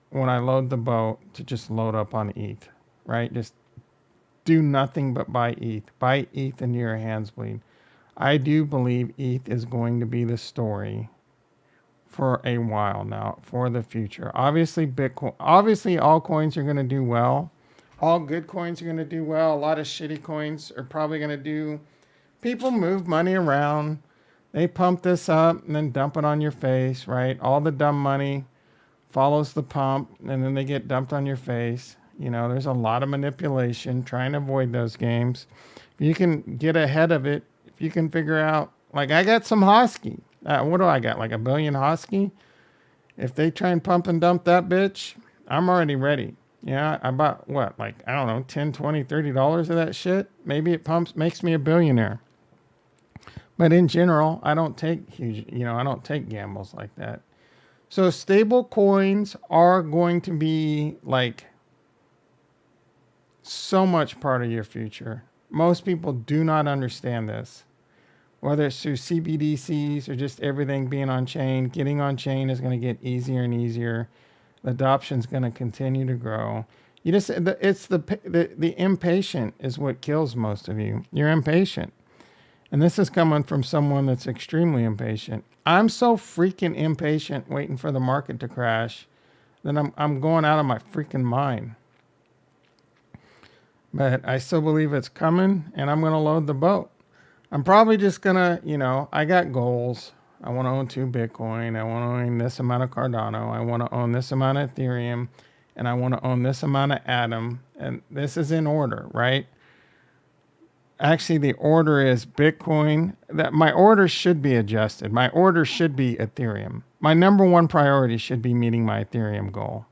when I load the boat to just load up on ETH, right? Just do nothing but buy ETH. Buy ETH into your hands bleed. I do believe ETH is going to be the story for a while now, for the future. Obviously, Bitcoin, obviously all coins are going to do well. All good coins are going to do well. A lot of shitty coins are probably going to do. People move money around. They pump this up and then dump it on your face, right? All the dumb money follows the pump and then they get dumped on your face. You know, there's a lot of manipulation. Trying to avoid those games. If you can get ahead of it, if you can figure out, like I got some Hosky. What do I got? Like 1 billion Hosky? If they try and pump and dump that bitch, I'm already ready. Yeah, I bought what? Like, I don't know, 10, 20, $30 of that shit. Maybe it makes me a billionaire. But in general, I don't take huge, I don't take gambles like that. So stable coins are going to be like so much part of your future. Most people do not understand this. Whether it's through CBDCs or just everything being on chain, getting on chain is going to get easier and easier. The adoption is going to continue to grow. It's the impatient is what kills most of you. You're impatient. And this is coming from someone that's extremely impatient. I'm so freaking impatient waiting for the market to crash that I'm going out of my freaking mind. But I still believe it's coming, and I'm going to load the boat. I'm probably just going to, I got goals. I want to own 2 Bitcoin. I want to own this amount of Cardano. I want to own this amount of Ethereum. And I want to own this amount of Atom. And this is in order, right? Actually, the order is Bitcoin. That my order should be adjusted. My order should be Ethereum. My number one priority should be meeting my Ethereum goal.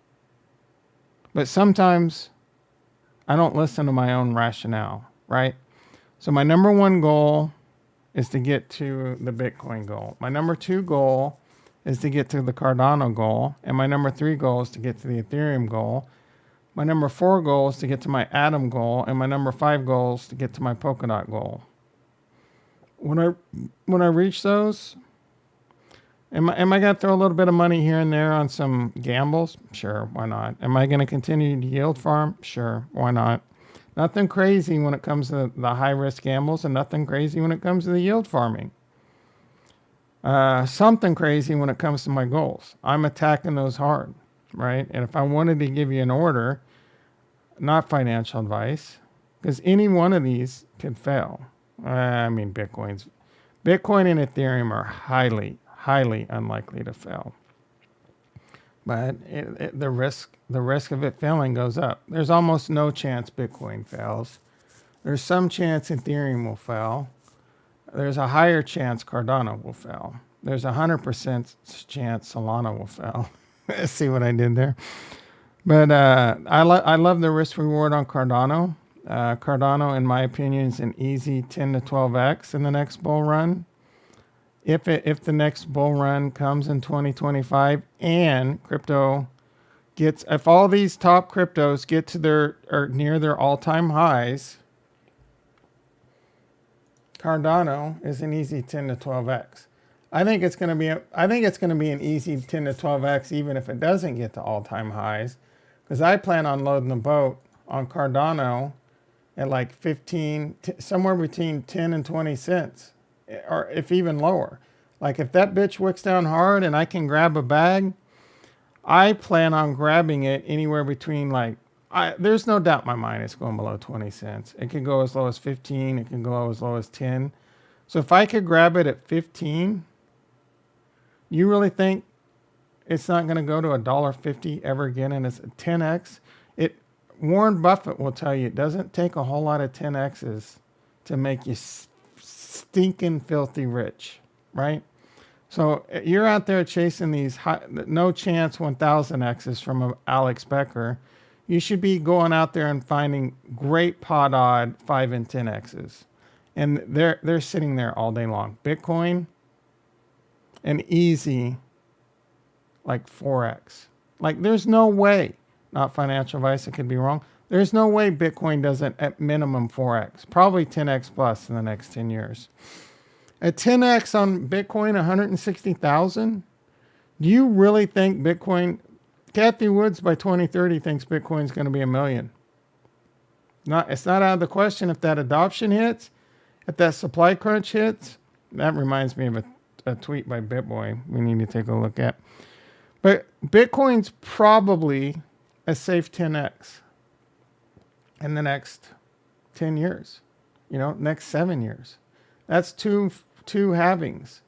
But sometimes I don't listen to my own rationale, right? So my number one goal is to get to the Bitcoin goal. My number 2 goal is to get to the Cardano goal. And my number 3 goal is to get to the Ethereum goal. My number 4 goal is to get to my Atom goal, and my number 5 goal is to get to my Polkadot goal. When I reach those, am I going to throw a little bit of money here and there on some gambles? Sure, why not? Am I going to continue to yield farm? Sure, why not? Nothing crazy when it comes to the high risk gambles, and nothing crazy when it comes to the yield farming. Something crazy when it comes to my goals. I'm attacking those hard. Right? And if I wanted to give you an order, not financial advice, because any one of these could fail. Bitcoin and Ethereum are highly, highly unlikely to fail. But the risk of it failing goes up. There's almost no chance Bitcoin fails. There's some chance Ethereum will fail. There's a higher chance Cardano will fail. There's 100% chance Solana will fail. See what I did there? But I love the risk reward on Cardano. Cardano, in my opinion, is an easy 10 to 12x in the next bull run. If the next bull run comes in 2025 and crypto gets, if all these top cryptos get to their or near their all-time highs, Cardano is an easy 10 to 12x. I think it's going to be an easy 10 to 12x even if it doesn't get to all-time highs, because I plan on loading the boat on Cardano at like 15, somewhere between 10 and 20 cents, or if even lower. Like if that bitch wicks down hard and I can grab a bag, I plan on grabbing it anywhere between like, there's no doubt in my mind it's going below 20 cents. It can go as low as 15. It can go as low as 10. So if I could grab it at 15, you really think it's not going to go to $1.50 ever again and it's a 10x? Warren Buffett will tell you it doesn't take a whole lot of 10x's to make you stinking filthy rich, right? So you're out there chasing these no chance 1000x's from Alex Becker. You should be going out there and finding great pot odd 5 and 10x's. And they're sitting there all day long. Bitcoin, an easy like 4x. Like there's no way, not financial advice, it could be wrong. There's no way Bitcoin doesn't at minimum 4x, probably 10x plus in the next 10 years. At 10x on Bitcoin, 160,000. Do you really think Bitcoin, Kathy Woods by 2030 thinks Bitcoin's going to be $1 million? It's not out of the question if that adoption hits, if that supply crunch hits. That reminds me of a tweet by BitBoy we need to take a look at. But Bitcoin's probably a safe 10x in the next 10 years, next 7 years. That's two halvings.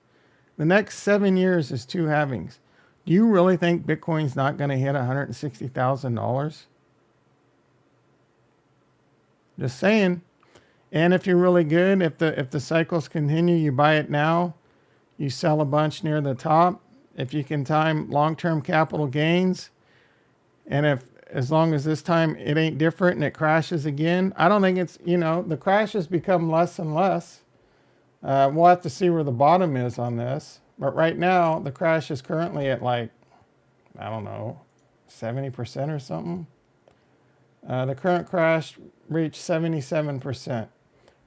The next 7 years is 2 halvings. Do you really think Bitcoin's not going to hit $160,000? Just saying. And if you're really good, if the cycles continue, you buy it now, you sell a bunch near the top. If you can time long-term capital gains, and as long as this time it ain't different and it crashes again, I don't think it's, the crashes become less and less. We'll have to see where the bottom is on this. But right now, the crash is currently at like, I don't know, 70% or something. The current crash reached 77%,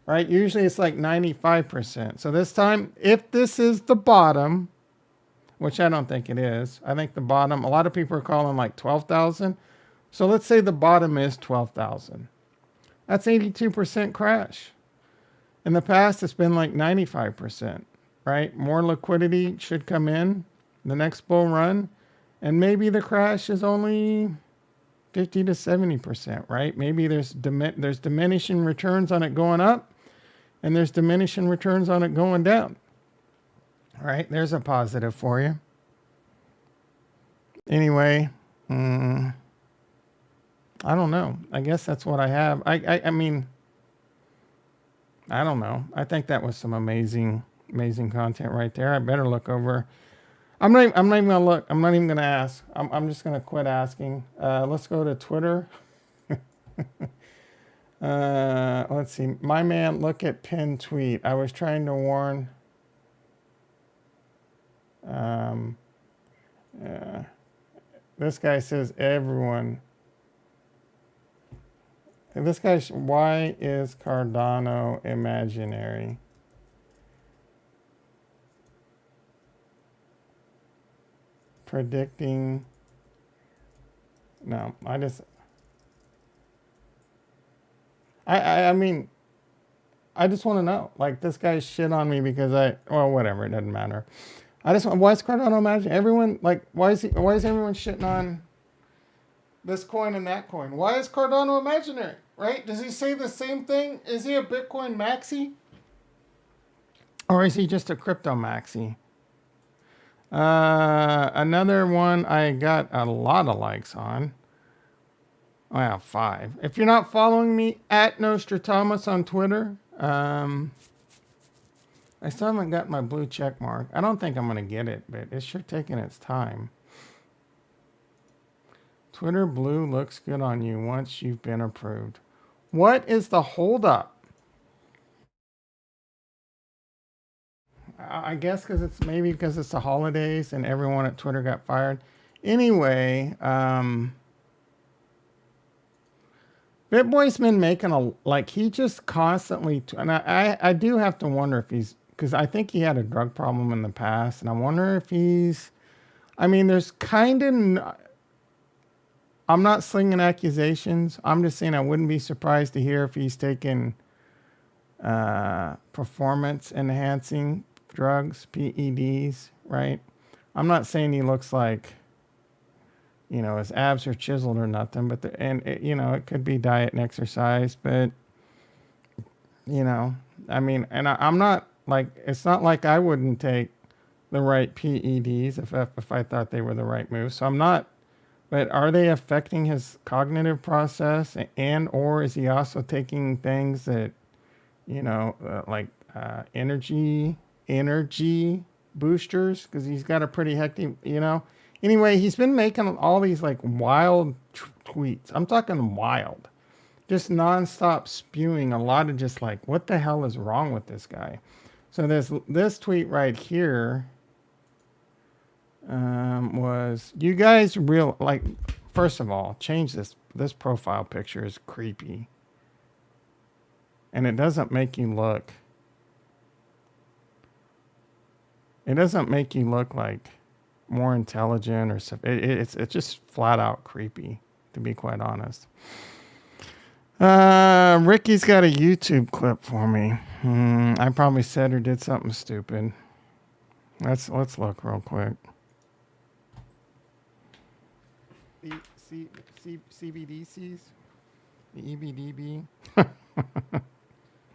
right? Usually it's like 95%. So this time, if this is the bottom, which I don't think it is, I think the bottom, a lot of people are calling like 12,000. So let's say the bottom is 12,000. That's 82% crash. In the past, it's been like 95%, right? More liquidity should come in the next bull run. And maybe the crash is only 50 to 70%, right? Maybe there's diminishing returns on it going up, and there's diminishing returns on it going down. All right, there's a positive for you. Anyway, I don't know. I guess that's what I have. I mean, I don't know. I think that was some amazing content right there. I better look over. I'm not even gonna look. I'm not even gonna ask. I'm just gonna quit asking. Let's go to Twitter. Let's see. My man, look at pinned tweet. I was trying to warn. This guy says everyone. This guy, why is Cardano imaginary? Predicting. No, I mean, I just want to know. Like, this guy shit on me because well, whatever, it doesn't matter. Why is Cardano imaginary? Everyone, like, why is everyone shitting on this coin and that coin? Why is Cardano imaginary? Right? Does he say the same thing? Is he a Bitcoin maxi? Or is he just a crypto maxi? Another one I got a lot of likes on. Well, 5. If you're not following me at Nostradamus on Twitter, I still haven't got my blue check mark. I don't think I'm going to get it, but it's sure taking its time. Twitter blue looks good on you once you've been approved. What is the holdup? I guess because it's the holidays and everyone at Twitter got fired. Anyway, BitBoy's been making he just constantly, and I do have to wonder if he's, because I think he had a drug problem in the past, and I wonder if he's, I mean, there's kind of, I'm not slinging accusations. I'm just saying I wouldn't be surprised to hear if he's taking performance enhancing drugs, PEDs, right? I'm not saying he looks like, his abs are chiseled or nothing, but it could be diet and exercise, but I mean, and I'm not like, it's not like I wouldn't take the right PEDs if I thought they were the right move. So I'm not, but are they affecting his cognitive process, and or is he also taking things that energy boosters, because he's got a pretty hectic, Anyway, he's been making all these like wild tweets. I'm talking wild, just nonstop spewing a lot of just like, what the hell is wrong with this guy? So this tweet right here was, you guys first of all, change this. This profile picture is creepy. And it doesn't make you look like more intelligent or something. It's just flat out creepy, to be quite honest. Ricky's got a YouTube clip for me. I probably said or did something stupid. Let's look real quick. The CBDCs, the EBDB.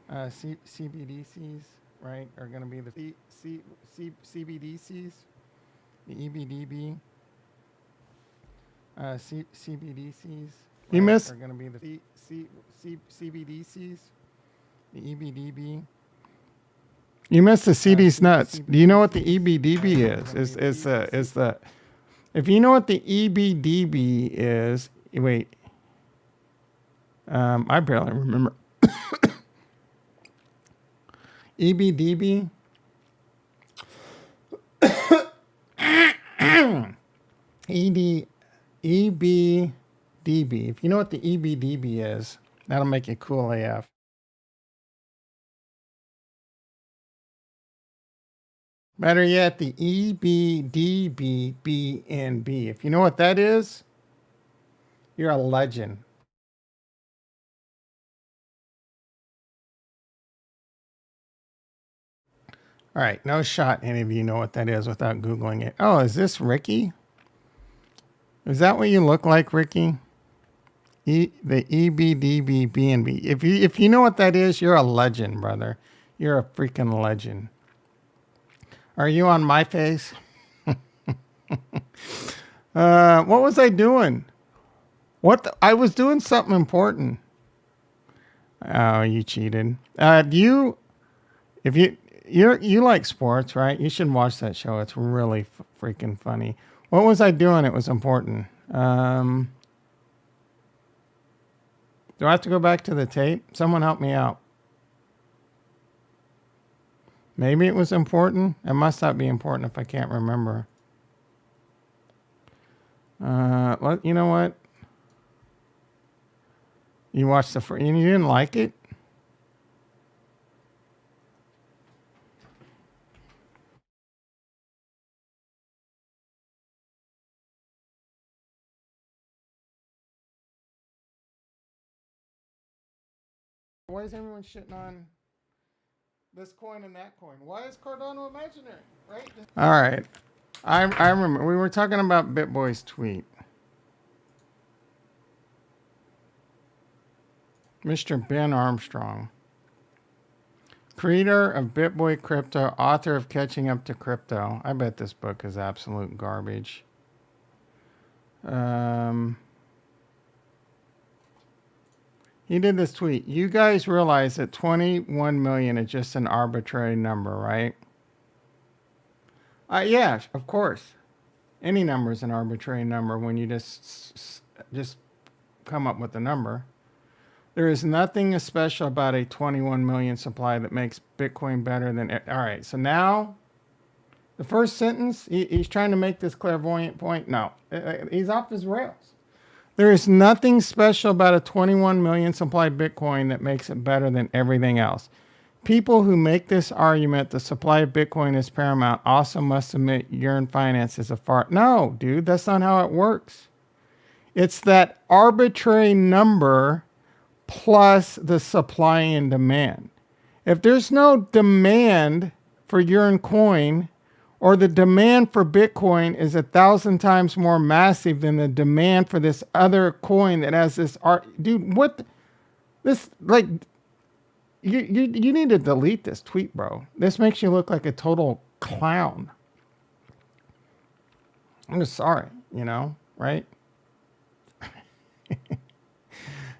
CBDCs, right, are going to be the CBDCs, the EBDB, CBDCs. You missed. Are going to be the CBDCs, the EBDB. You missed the CD's nuts. Do you know what the EBDB is? Is the if you know what the EBDB is? Wait, I barely remember. EBDB. EBDB. If you know what the EBDB is, that'll make it cool AF. Better yet, the EBDBBNB. If you know what that is, you're a legend. All right, no shot any of you know what that is without Googling it. Oh, is this Ricky? Is that what you look like, Ricky? The EBDBBNB. If you know what that is, you're a legend, brother. You're a freaking legend. Are you on my face? What was I doing? I was doing something important. Oh, you cheated. You like sports, right? You should watch that show. It's really freaking funny. What was I doing? It was important. Do I have to go back to the tape? Someone help me out. Maybe it was important. It must not be important if I can't remember. You know what? You watched and you didn't like it? Why is everyone shitting on this coin and that coin? Why is Cardano imaginary? Right? All right. I remember we were talking about BitBoy's tweet. Mr. Ben Armstrong, creator of BitBoy Crypto, author of Catching Up to Crypto. I bet this book is absolute garbage. He did this tweet. You guys realize that 21 million is just an arbitrary number, right? Yeah, of course. Any number is an arbitrary number when you just come up with a number. There is nothing special about a 21 million supply that makes Bitcoin better than... All right, so now The first sentence, he's trying to make this clairvoyant point. No, he's off his rails. There is nothing special about a 21 million supply Bitcoin that makes it better than everything else. People who make this argument, the supply of Bitcoin is paramount, also must admit Yearn Finance is a fart. No, dude, that's not how it works. It's that arbitrary number plus the supply and demand. If there's no demand for Yearn coin, or the demand for Bitcoin is 1,000 times more massive than the demand for this other coin that has this art, dude, what this, like, you need to delete this tweet, bro. This makes you look like a total clown. I'm just sorry, you know, right?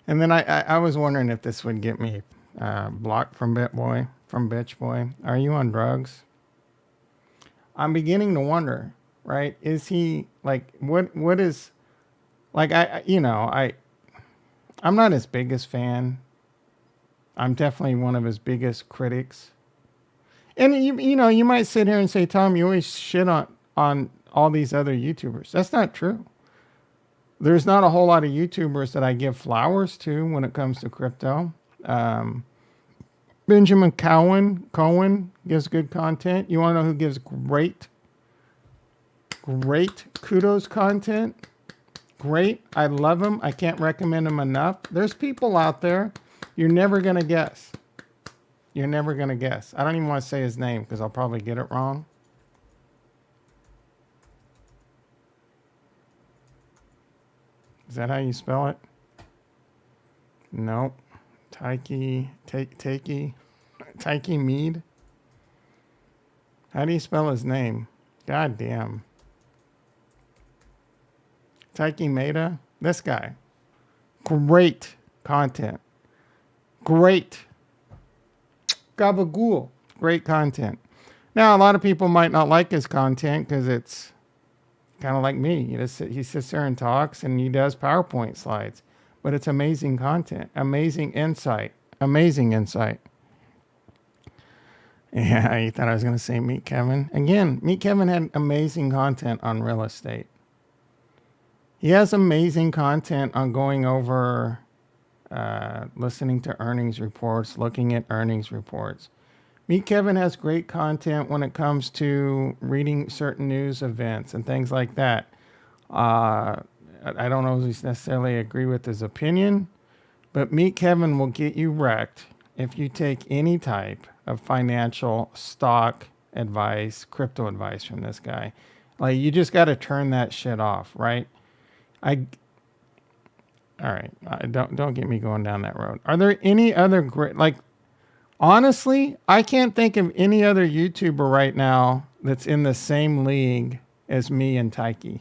And then I was wondering if this would get me blocked from Bitch Boy. Are you on drugs? I'm beginning to wonder, right? Is he like, what is, like, I'm not his biggest fan. I'm definitely one of his biggest critics. And you might sit here and say, Tom, you always shit on all these other YouTubers. That's not true. There's not a whole lot of YouTubers that I give flowers to when it comes to crypto. Benjamin Cohen gives good content. You want to know who gives great kudos content? Great. I love him. I can't recommend him enough. There's people out there you're never going to guess. You're never going to guess. I don't even want to say his name because I'll probably get it wrong. Is that how you spell it? Nope. Takey Mead. How do you spell his name? God damn. Taiki Meta. This guy. Great content. Great. Gabagool. Great content. Now, a lot of people might not like his content because it's kind of like me. He sits there and talks and he does PowerPoint slides. But it's amazing content. Amazing insight. Amazing insight. Yeah, you thought I was going to say Meet Kevin. Again, Meet Kevin had amazing content on real estate. He has amazing content on going over, listening to earnings reports, looking at earnings reports. Meet Kevin has great content when it comes to reading certain news events and things like that. I don't always necessarily agree with his opinion, but Meet Kevin will get you wrecked if you take any type of financial, stock advice, crypto advice from this guy. Like, you just got to turn that shit off, right? All right, don't get me going down that road. Are there any other great, like, honestly, I can't think of any other YouTuber right now that's in the same league as me and Taiki.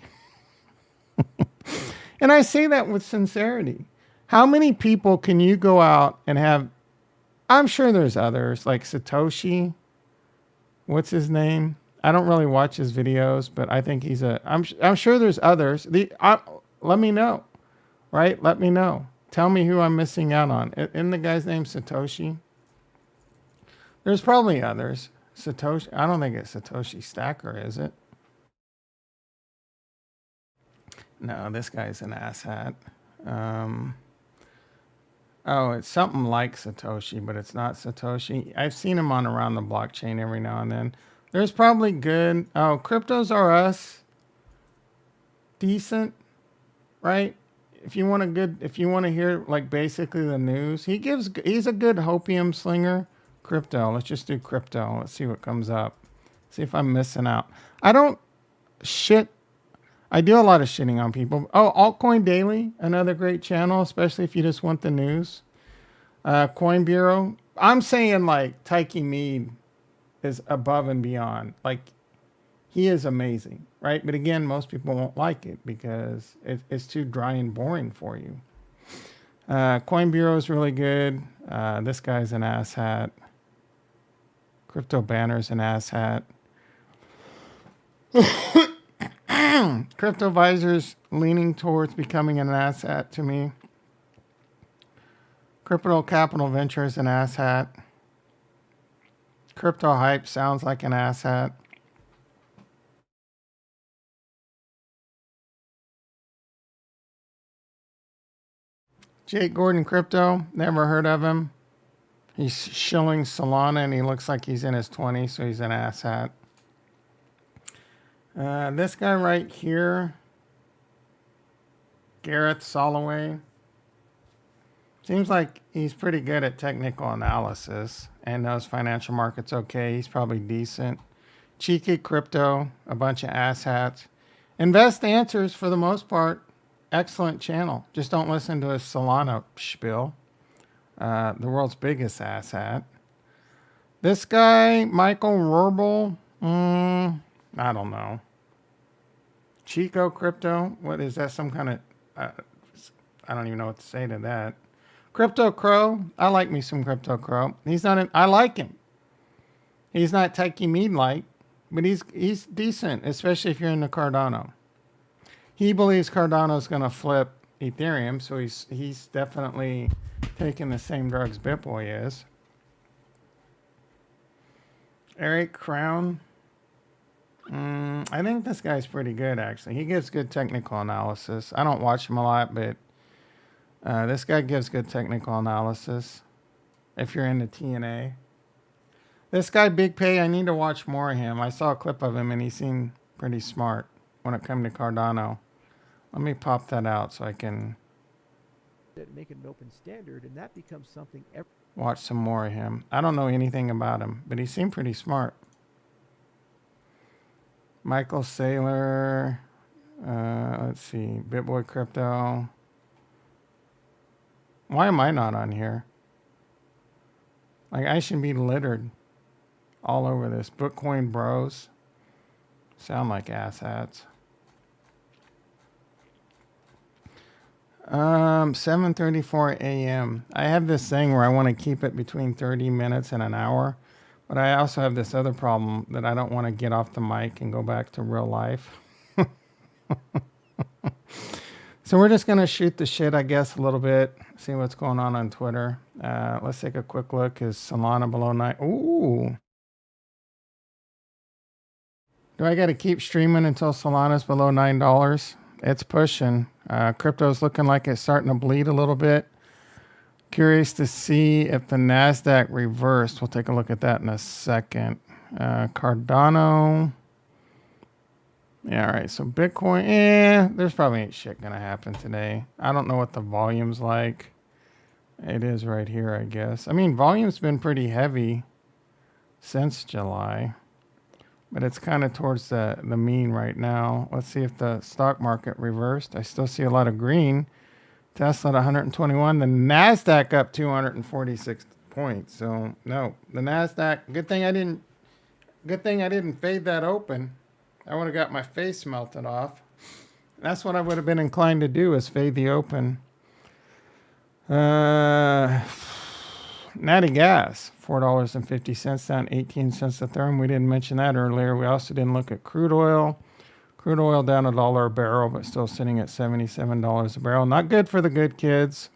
And I say that with sincerity. How many people can you go out and have? I'm sure there's others like Satoshi. What's his name? I don't really watch his videos, but I think he's I'm sure there's others. Let me know, right? Let me know. Tell me who I'm missing out on. Isn't the guy's name Satoshi? There's probably others. Satoshi. I don't think it's Satoshi Stacker, is it? No, this guy's an asshat. Oh, it's something like Satoshi, but it's not Satoshi. I've seen him on Around the Blockchain every now and then. There's probably good. Oh, Cryptos R Us. Decent, right? If you want to hear like basically the news, he's a good hopium slinger. Crypto. Let's just do crypto. Let's see what comes up. See if I'm missing out. I do a lot of shitting on people. Oh, Altcoin Daily, another great channel, especially if you just want the news. Coin Bureau. I'm saying like Taiki Mead is above and beyond. Like, he is amazing, right? But again, most people won't like it because it's too dry and boring for you. Coin Bureau is really good. This guy's an asshat. Crypto Banner's an asshat. Crypto Visors leaning towards becoming an asshat to me. Crypto Capital Ventures an asshat. Crypto Hype sounds like an asshat. Jake Gordon Crypto, never heard of him. He's shilling Solana and he looks like he's in his 20s, so he's an asshat. This guy right here, Gareth Soloway, seems like he's pretty good at technical analysis and knows financial markets okay. He's probably decent. Cheeky Crypto, a bunch of asshats. Invest Answers, for the most part, excellent channel. Just don't listen to his Solana spiel. The world's biggest asshat. This guy, Michael Rorbel, I don't know. Chico Crypto, what is that? Some kind of, I don't even know what to say to that. Crypto Crow, I like me some Crypto Crow. He's not, I like him. He's not Techie Mead like, but he's decent, especially if you're into Cardano. He believes Cardano is going to flip Ethereum, so he's definitely taking the same drugs BitBoy is. Eric Crown. I think this guy's pretty good, actually. He gives good technical analysis. I don't watch him a lot, but this guy gives good technical analysis if you're into TNA. This guy, Big Pay, I need to watch more of him. I saw a clip of him, and he seemed pretty smart when it came to Cardano. Let me pop that out so I can make it an open standard, and that becomes something watch some more of him. I don't know anything about him, but he seemed pretty smart. Michael Saylor. Let's see. BitBoy Crypto. Why am I not on here? Like, I should be littered all over this. Bitcoin Bros. Sound like asshats. 7:34 a.m. I have this thing where I want to keep it between 30 minutes and an hour, but I also have this other problem that I don't want to get off the mic and go back to real life. So we're just going to shoot the shit, I guess, a little bit, see what's going on Twitter. Let's take a quick look. Is Solana below 9? Ooh. Do I got to keep streaming until Solana's below $9? It's pushing. Crypto's looking like it's starting to bleed a little bit. Curious to see if the NASDAQ reversed. We'll take a look at that in a second. Cardano. Yeah, all right. So Bitcoin, there's probably ain't shit going to happen today. I don't know what the volume's like. It is right here, I guess. I mean, volume's been pretty heavy since July. But it's kind of towards the mean right now. Let's see if the stock market reversed. I still see a lot of green. Tesla at 121. The NASDAQ up 246 points. So, no. The NASDAQ, good thing I didn't fade that open. I would have got my face melted off. That's what I would have been inclined to do, is fade the open. Natty Gas, $4.50, down 18 cents a therm. We didn't mention that earlier. We also didn't look at crude oil. Crude oil down $1 a barrel, but still sitting at $77 a barrel. Not good for the good kids.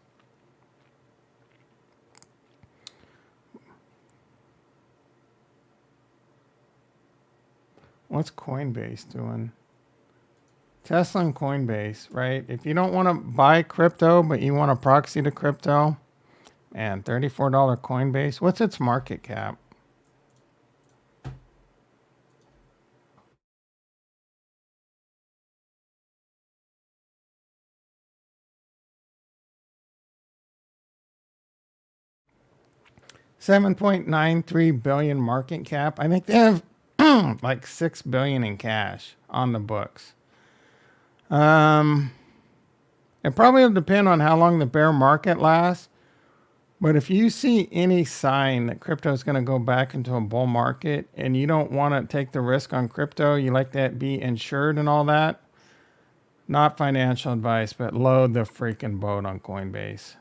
What's Coinbase doing? Tesla and Coinbase, right? If you don't want to buy crypto, but you want to proxy to crypto, and $34 Coinbase. What's its market cap? $7.93 billion market cap. I think they have like $6 billion in cash on the books. It probably will depend on how long the bear market lasts. But if you see any sign that crypto is going to go back into a bull market and you don't want to take the risk on crypto, you like that be insured and all that, not financial advice, but load the freaking boat on Coinbase.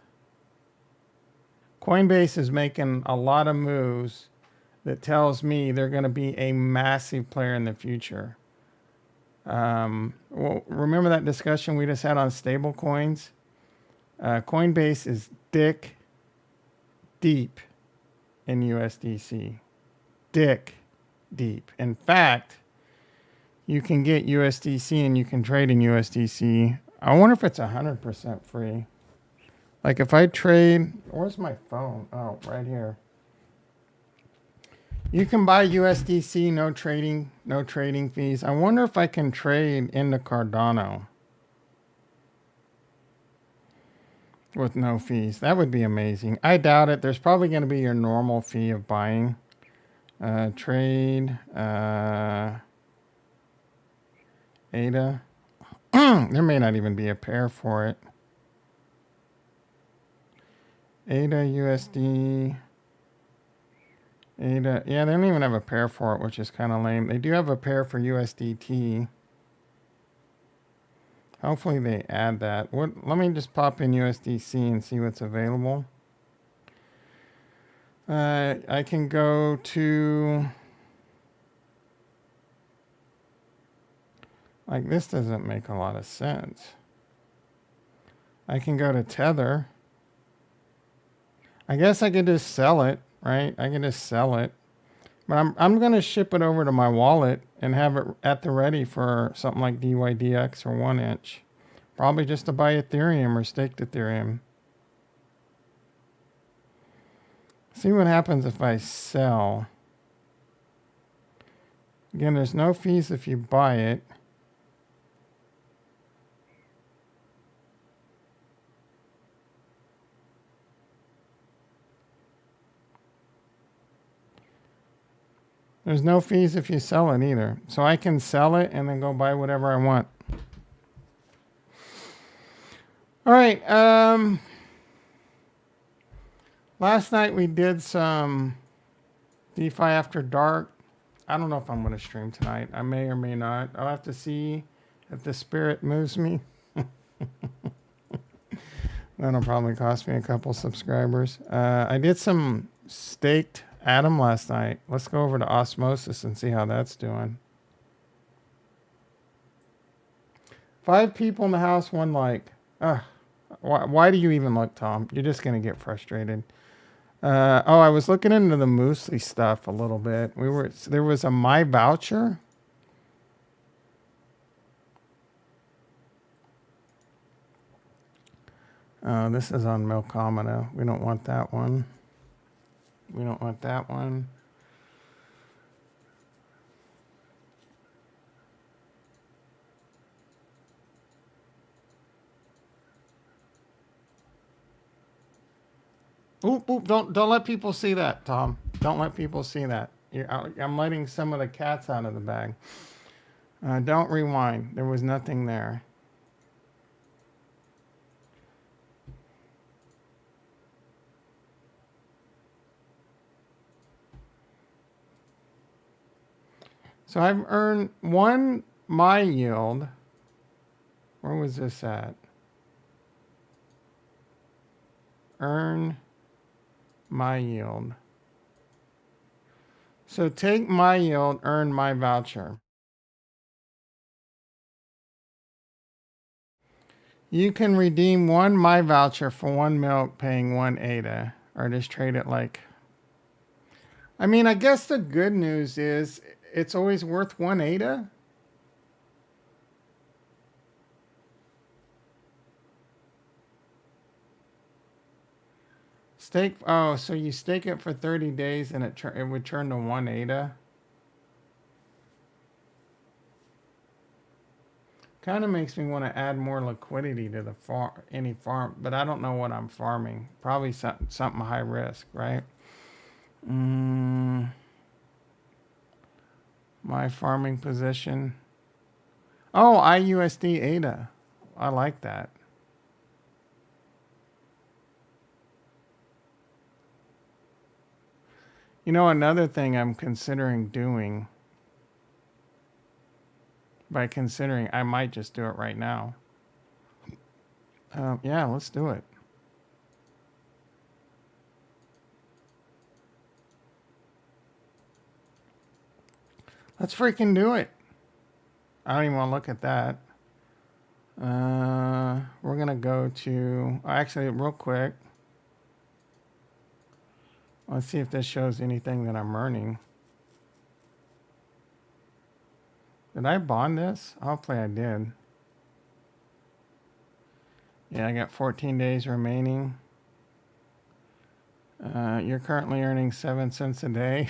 Coinbase is making a lot of moves that tells me they're going to be a massive player in the future. Well, remember that discussion we just had on stable coins? Coinbase is dick deep in USDC. Dick deep. In fact, you can get USDC and you can trade in USDC. I wonder if it's 100% free. Like if I trade, where's my phone? Oh, right here. You can buy USDC, no trading fees. I wonder if I can trade into Cardano with no fees. That would be amazing. I doubt it. There's probably going to be your normal fee of buying. Trade ADA. There may not even be a pair for it. ADA USD. ADA. Yeah, they don't even have a pair for it, which is kind of lame. They do have a pair for USDT. Hopefully they add that. Let me just pop in USDC and see what's available. I can go to... Like, this doesn't make a lot of sense. I can go to Tether. I guess I could just sell it, right? I can just sell it. But I'm going to ship it over to my wallet and have it at the ready for something like DYDX or 1inch. Probably just to buy Ethereum or staked Ethereum. See what happens if I sell. Again, there's no fees if you buy it. There's no fees if you sell it either. So I can sell it and then go buy whatever I want. All right. Last night we did some DeFi After Dark. I don't know if I'm going to stream tonight. I may or may not. I'll have to see if the spirit moves me. That'll probably cost me a couple subscribers. I did some staked Atom last night. Let's go over to Osmosis and see how that's doing. 5 people in the house, 1 like. Why do you even look, Tom? You're just going to get frustrated. I was looking into the Moosely stuff a little bit. There was a My Voucher. This is on Milkomina. We don't want that one. We don't want that one. Oop, don't let people see that, Tom. Don't let people see that. I'm letting some of the cats out of the bag. Don't rewind. There was nothing there. So I've earned 1 my yield. Where was this at? Earn my yield. So take my yield, earn my voucher. You can redeem 1 my voucher for 1 milk paying 1 ADA, or just trade it like... I mean, I guess the good news is it's always worth 1 ADA. Stake, oh, so you stake it for 30 days and it would turn to 1 ADA. Kind of makes me want to add more liquidity to the any farm, but I don't know what I'm farming. Probably something high risk, right? My farming position. Oh, IUSD ADA. I like that. You know, another thing I'm considering doing, by considering, I might just do it right now. Yeah, let's do it. Let's freaking do it. I don't even want to look at that. We're going to go to, actually, real quick. Let's see if this shows anything that I'm earning. Did I bond this? Hopefully I did. Yeah, I got 14 days remaining. You're currently earning 7 cents a day.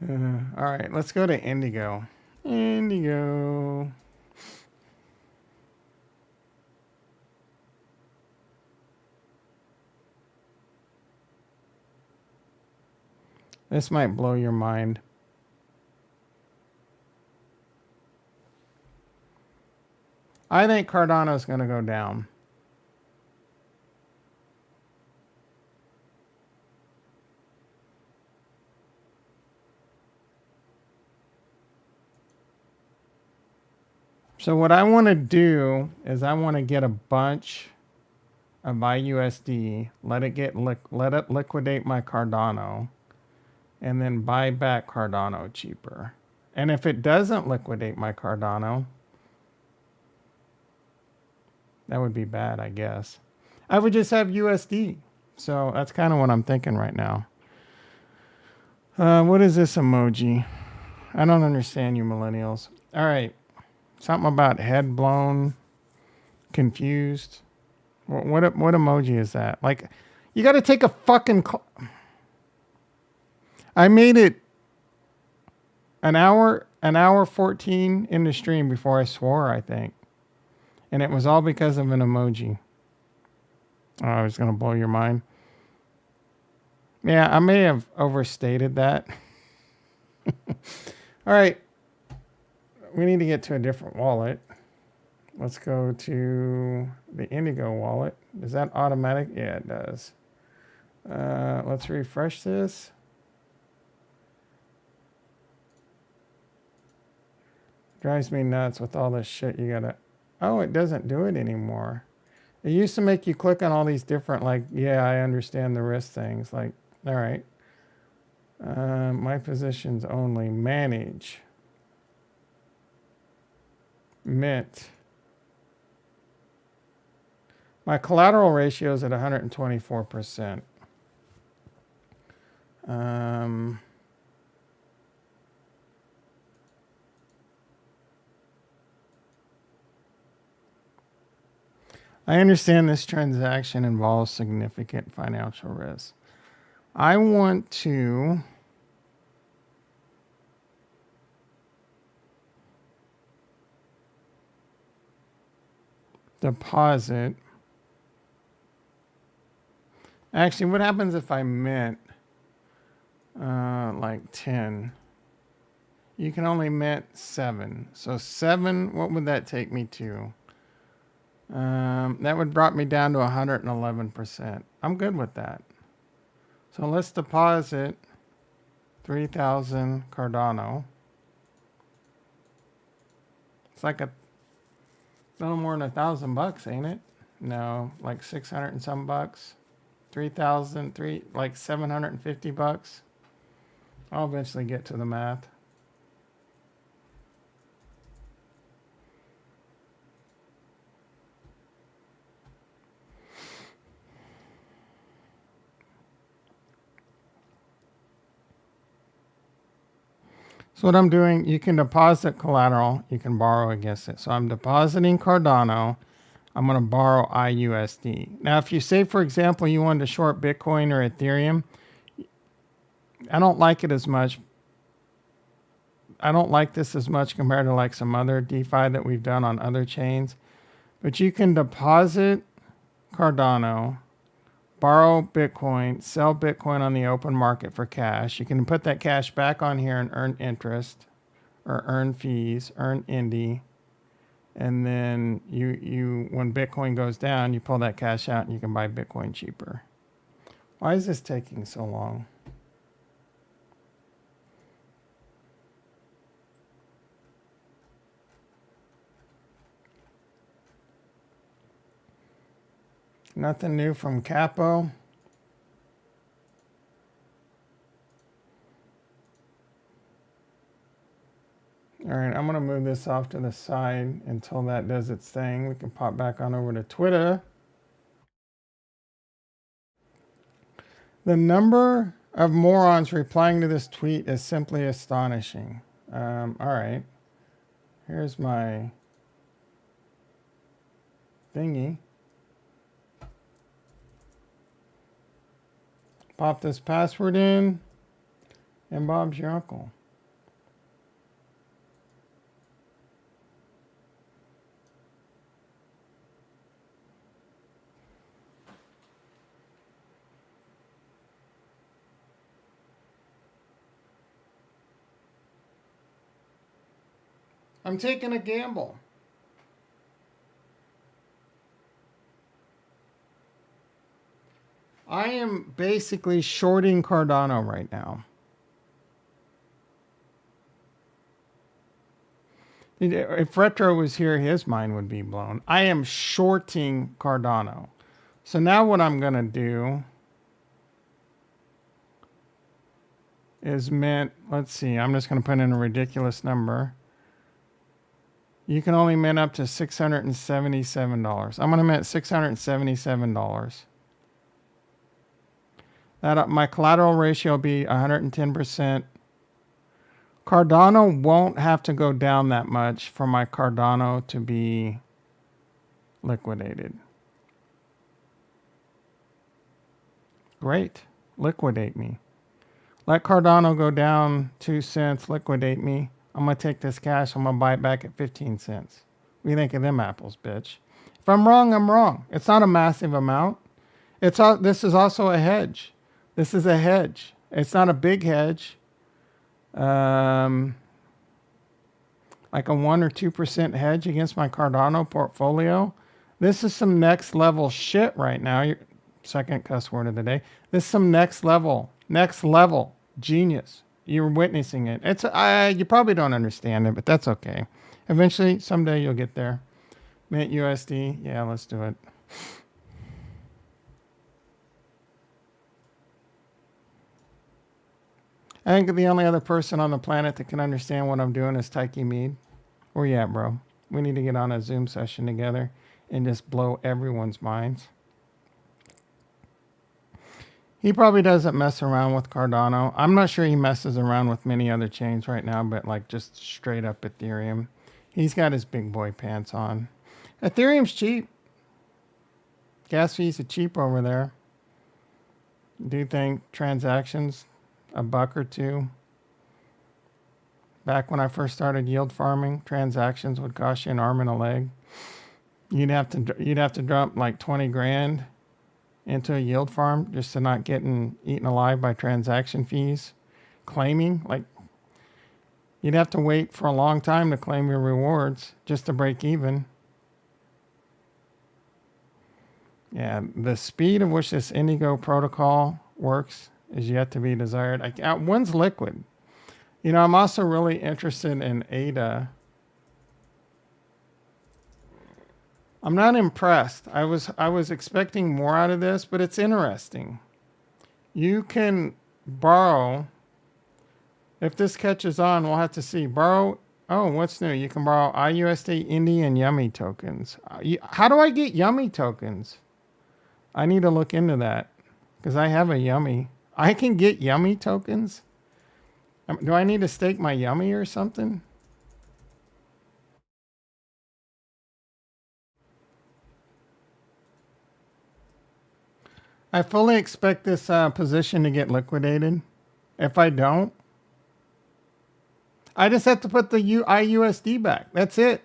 All right, let's go to Indigo. Indigo. This might blow your mind. I think Cardano is going to go down. So what I want to do is I want to get a bunch of IUSD, let it liquidate my Cardano, and then buy back Cardano cheaper. And if it doesn't liquidate my Cardano, that would be bad, I guess. I would just have USD. So that's kind of what I'm thinking right now. What is this emoji? I don't understand you millennials. All right. Something about head blown, confused. What emoji is that? Like, you got to take a fucking... I made it an hour 14 in the stream before I swore, I think. And it was all because of an emoji. Oh, I was going to blow your mind. Yeah, I may have overstated that. All right. We need to get to a different wallet. Let's go to the Indigo wallet. Is that automatic? Yeah, it does. Let's refresh this. Drives me nuts with all this shit you gotta... Oh, it doesn't do it anymore. It used to make you click on all these different, like, yeah, I understand the risk things. Like, all right. My positions only. Manage. Mint. My collateral ratio is at 124%. I understand this transaction involves significant financial risk. I want to deposit. Actually, what happens if I mint like 10? You can only mint 7. So 7, what would that take me to? That would drop me down to 111%. I'm good with that. So let's deposit 3,000 Cardano. It's like a little more than $1,000, ain't it? No, like 600 and some bucks. 3,000, like $750. I'll eventually get to the math. So what I'm doing, you can deposit collateral, you can borrow against it. So I'm depositing Cardano. I'm going to borrow IUSD. Now, if you say, for example, you wanted to short Bitcoin or Ethereum, I don't like it as much. I don't like this as much compared to like some other DeFi that we've done on other chains. But you can deposit Cardano, borrow Bitcoin, sell Bitcoin on the open market for cash. You can put that cash back on here and earn interest or earn fees, earn Indy. And then you when Bitcoin goes down, you pull that cash out and you can buy Bitcoin cheaper. Why is this taking so long? Nothing new from Capo. All right, I'm going to move this off to the side until that does its thing. We can pop back on over to Twitter. The number of morons replying to this tweet is simply astonishing. All right. Here's my thingy. Pop this password in, and Bob's your uncle. I'm taking a gamble. I am basically shorting Cardano right now. If Retro was here, his mind would be blown. I am shorting Cardano. So now what I'm going to do is mint, let's see, I'm just going to put in a ridiculous number. You can only mint up to $677. I'm going to mint $677. That my collateral ratio will be 110%. Cardano won't have to go down that much for my Cardano to be liquidated. Great. Liquidate me. Let Cardano go down 2 cents, liquidate me. I'm going to take this cash, I'm going to buy it back at 15 cents. What do you think of them apples, bitch? If I'm wrong, I'm wrong. It's not a massive amount. This is also a hedge. This is a hedge. It's not a big hedge. Like a 1 or 2% hedge against my Cardano portfolio. This is some next level shit right now. Second cuss word of the day. This is some next level genius. You're witnessing it. You probably don't understand it, but that's okay. Eventually, someday you'll get there. Mint USD. Yeah, let's do it. I think the only other person on the planet that can understand what I'm doing is Taiki Mead. Where you at, bro? We need to get on a Zoom session together and just blow everyone's minds. He probably doesn't mess around with Cardano. I'm not sure he messes around with many other chains right now, but like just straight up Ethereum. He's got his big boy pants on. Ethereum's cheap. Gas fees are cheap over there. Do you think transactions $1 or $2? Back when I first started yield farming, transactions would cost you an arm and a leg. You'd have to drop like 20 grand into a yield farm just to not getting eaten alive by transaction fees. Claiming, like, you'd have to wait for a long time to claim your rewards just to break even. Yeah, the speed at which this Indigo protocol works is yet to be desired. When's liquid? You know, I'm also really interested in ADA. I'm not impressed. I was expecting more out of this, but it's interesting. You can borrow, if this catches on, we'll have to see. Borrow, oh, what's new? You can borrow IUSD, Indie, and Yummy tokens. How do I get Yummy tokens? I need to look into that because I have a Yummy. I can get Yummy tokens? Do I need to stake my Yummy or something? I fully expect this position to get liquidated. If I don't, I just have to put the IUSD back. That's it.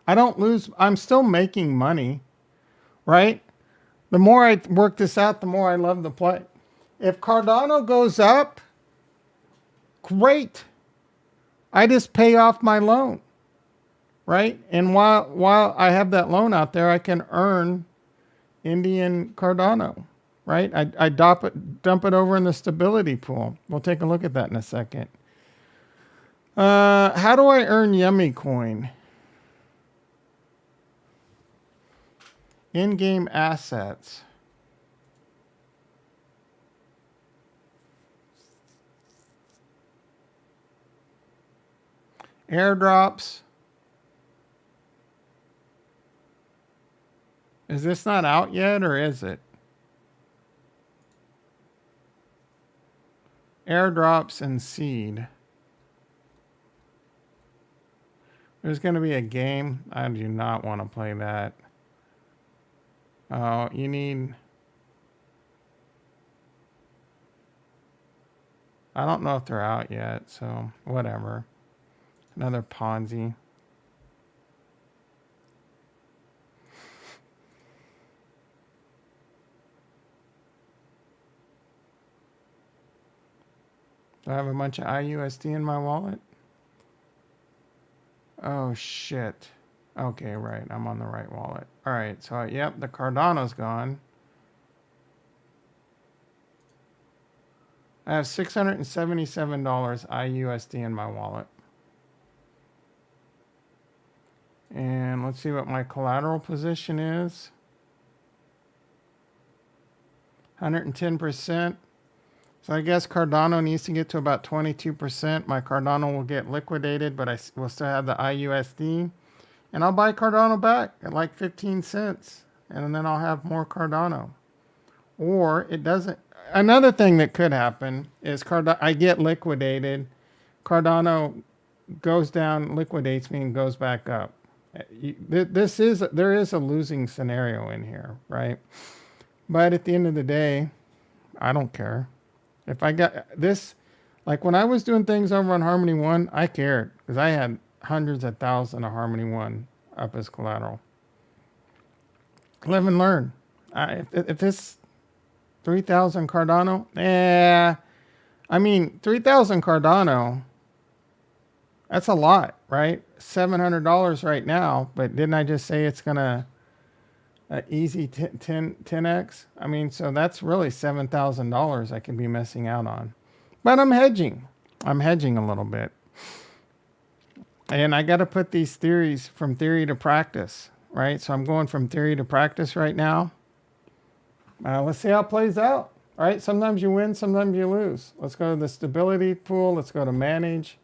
I don't lose. I'm still making money, right? The more I work this out, the more I love the play. If Cardano goes up, great. I just pay off my loan, right? And while I have that loan out there, I can earn Indian Cardano, right? I dump it over in the stability pool. We'll take a look at that in a second. How do I earn Yummy coin? In-game assets. Airdrops. Is this not out yet, or is it? Airdrops and seed. There's going to be a game. I do not want to play that. Oh, you need... I don't know if they're out yet, so whatever. Another Ponzi. Do I have a bunch of IUSD in my wallet? Oh, shit. Okay, right. I'm on the right wallet. All right, so, yep, the Cardano's gone. I have $677 IUSD in my wallet. And let's see what my collateral position is. 110%. So I guess Cardano needs to get to about 22%. My Cardano will get liquidated, but I will still have the IUSD. And I'll buy Cardano back at like 15 cents. And then I'll have more Cardano. Or it doesn't. Another thing that could happen is I get liquidated. Cardano goes down, liquidates me, and goes back up. There is a losing scenario in here, right? But at the end of the day, I don't care. If I got this, like when I was doing things over on Harmony One, I cared because I had hundreds of thousands of Harmony One up as collateral. Live and learn. If this 3,000 Cardano, I mean 3,000 Cardano, that's a lot, right? $700 right now, but didn't I just say it's gonna easy 10x? I mean, so that's really $7,000 I could be missing out on. But I'm hedging. I'm hedging a little bit. And I got to put these theories from theory to practice, right? So I'm going from theory to practice right now. Let's see how it plays out. All right, sometimes you win, sometimes you lose. Let's go to the stability pool. Let's go to manage.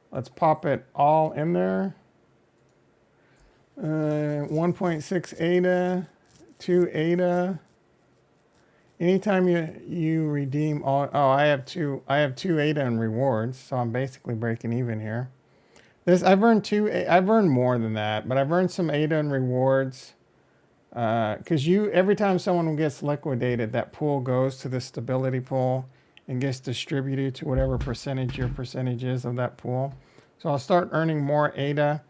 Let's pop it all in there. 1.6 ADA, 2 ADA. Anytime you redeem all, I have two ADA in rewards, so I'm basically breaking even here. I've earned more than that, but I've earned some ADA in rewards. Because every time someone gets liquidated, that pool goes to the stability pool and gets distributed to whatever percentage your percentage is of that pool. So I'll start earning more ADA.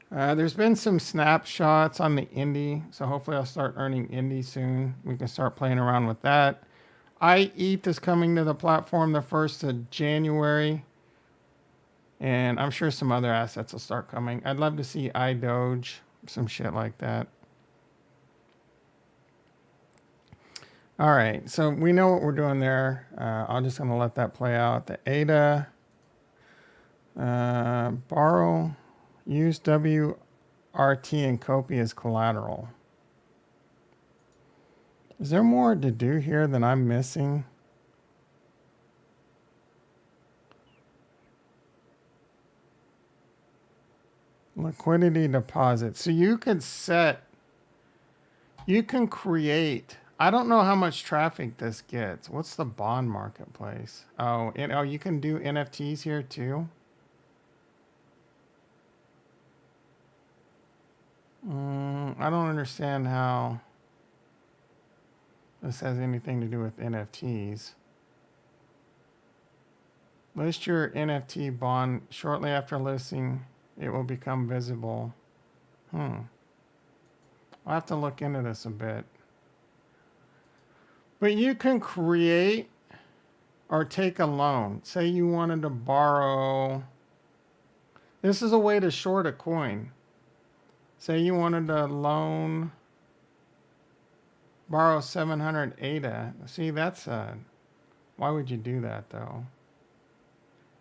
There's been some snapshots on the Indy, so hopefully I'll start earning Indy soon. We can start playing around with that. iETH is coming to the platform the 1st of January, and I'm sure some other assets will start coming. I'd love to see iDoge, some shit like that. All right, so we know what we're doing there. I'm just going to let that play out. The ADA, borrow, use WRT and Copy as collateral. Is there more to do here than I'm missing? Liquidity deposit. So you can create. I don't know how much traffic this gets. What's the bond marketplace? Oh, you can do NFTs here too? I don't understand how this has anything to do with NFTs. List your NFT bond. Shortly after listing, it will become visible. I'll have to look into this a bit. But you can create or take a loan. Say you wanted to borrow. This is a way to short a coin. Say you wanted to borrow 700 ADA. See, why would you do that though?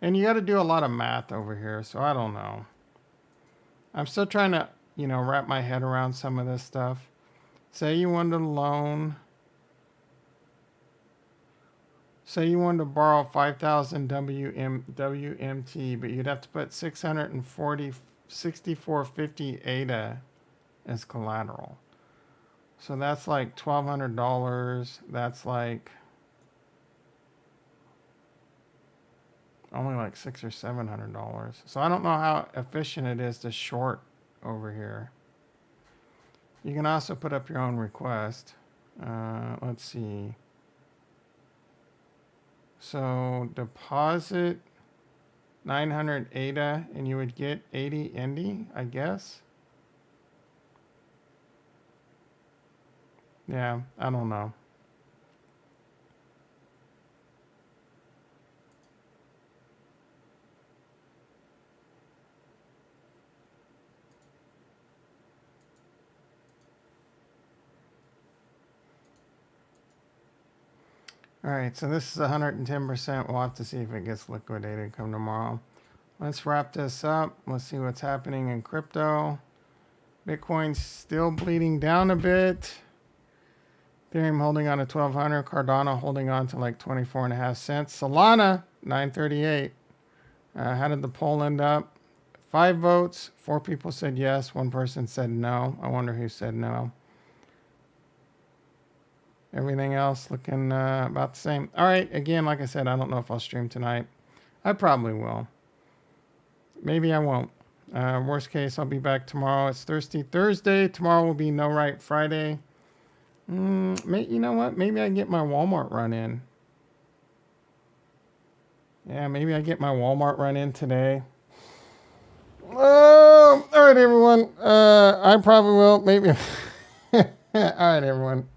And you got to do a lot of math over here, so I don't know. I'm still trying to, wrap my head around some of this stuff. Say you wanted to borrow 5,000 WMT, but you'd have to put 6450 ADA as collateral. So that's like $1,200. That's like only like $600 or $700. So I don't know how efficient it is to short over here. You can also put up your own request. Let's see. So deposit 900 ADA and you would get 80 Indy, I guess. Yeah, I don't know. All right, so this is 110%. We'll have to see if it gets liquidated come tomorrow. Let's wrap this up. Let's see what's happening in crypto. Bitcoin's still bleeding down a bit. Ethereum holding on to 1200. Cardano holding on to like 24.5 cents. Solana, 938. How did the poll end up? 5 votes. 4 people said yes. 1 person said no. I wonder who said no. Everything else looking about the same. All right. Again, like I said, I don't know if I'll stream tonight. I probably will. Maybe I won't. Worst case, I'll be back tomorrow. It's Thirsty Thursday. Tomorrow will be No Right Friday. You know what? Maybe I get my Walmart run in. Yeah, maybe I get my Walmart run in today. All right, everyone. I probably will. Maybe. All right, everyone.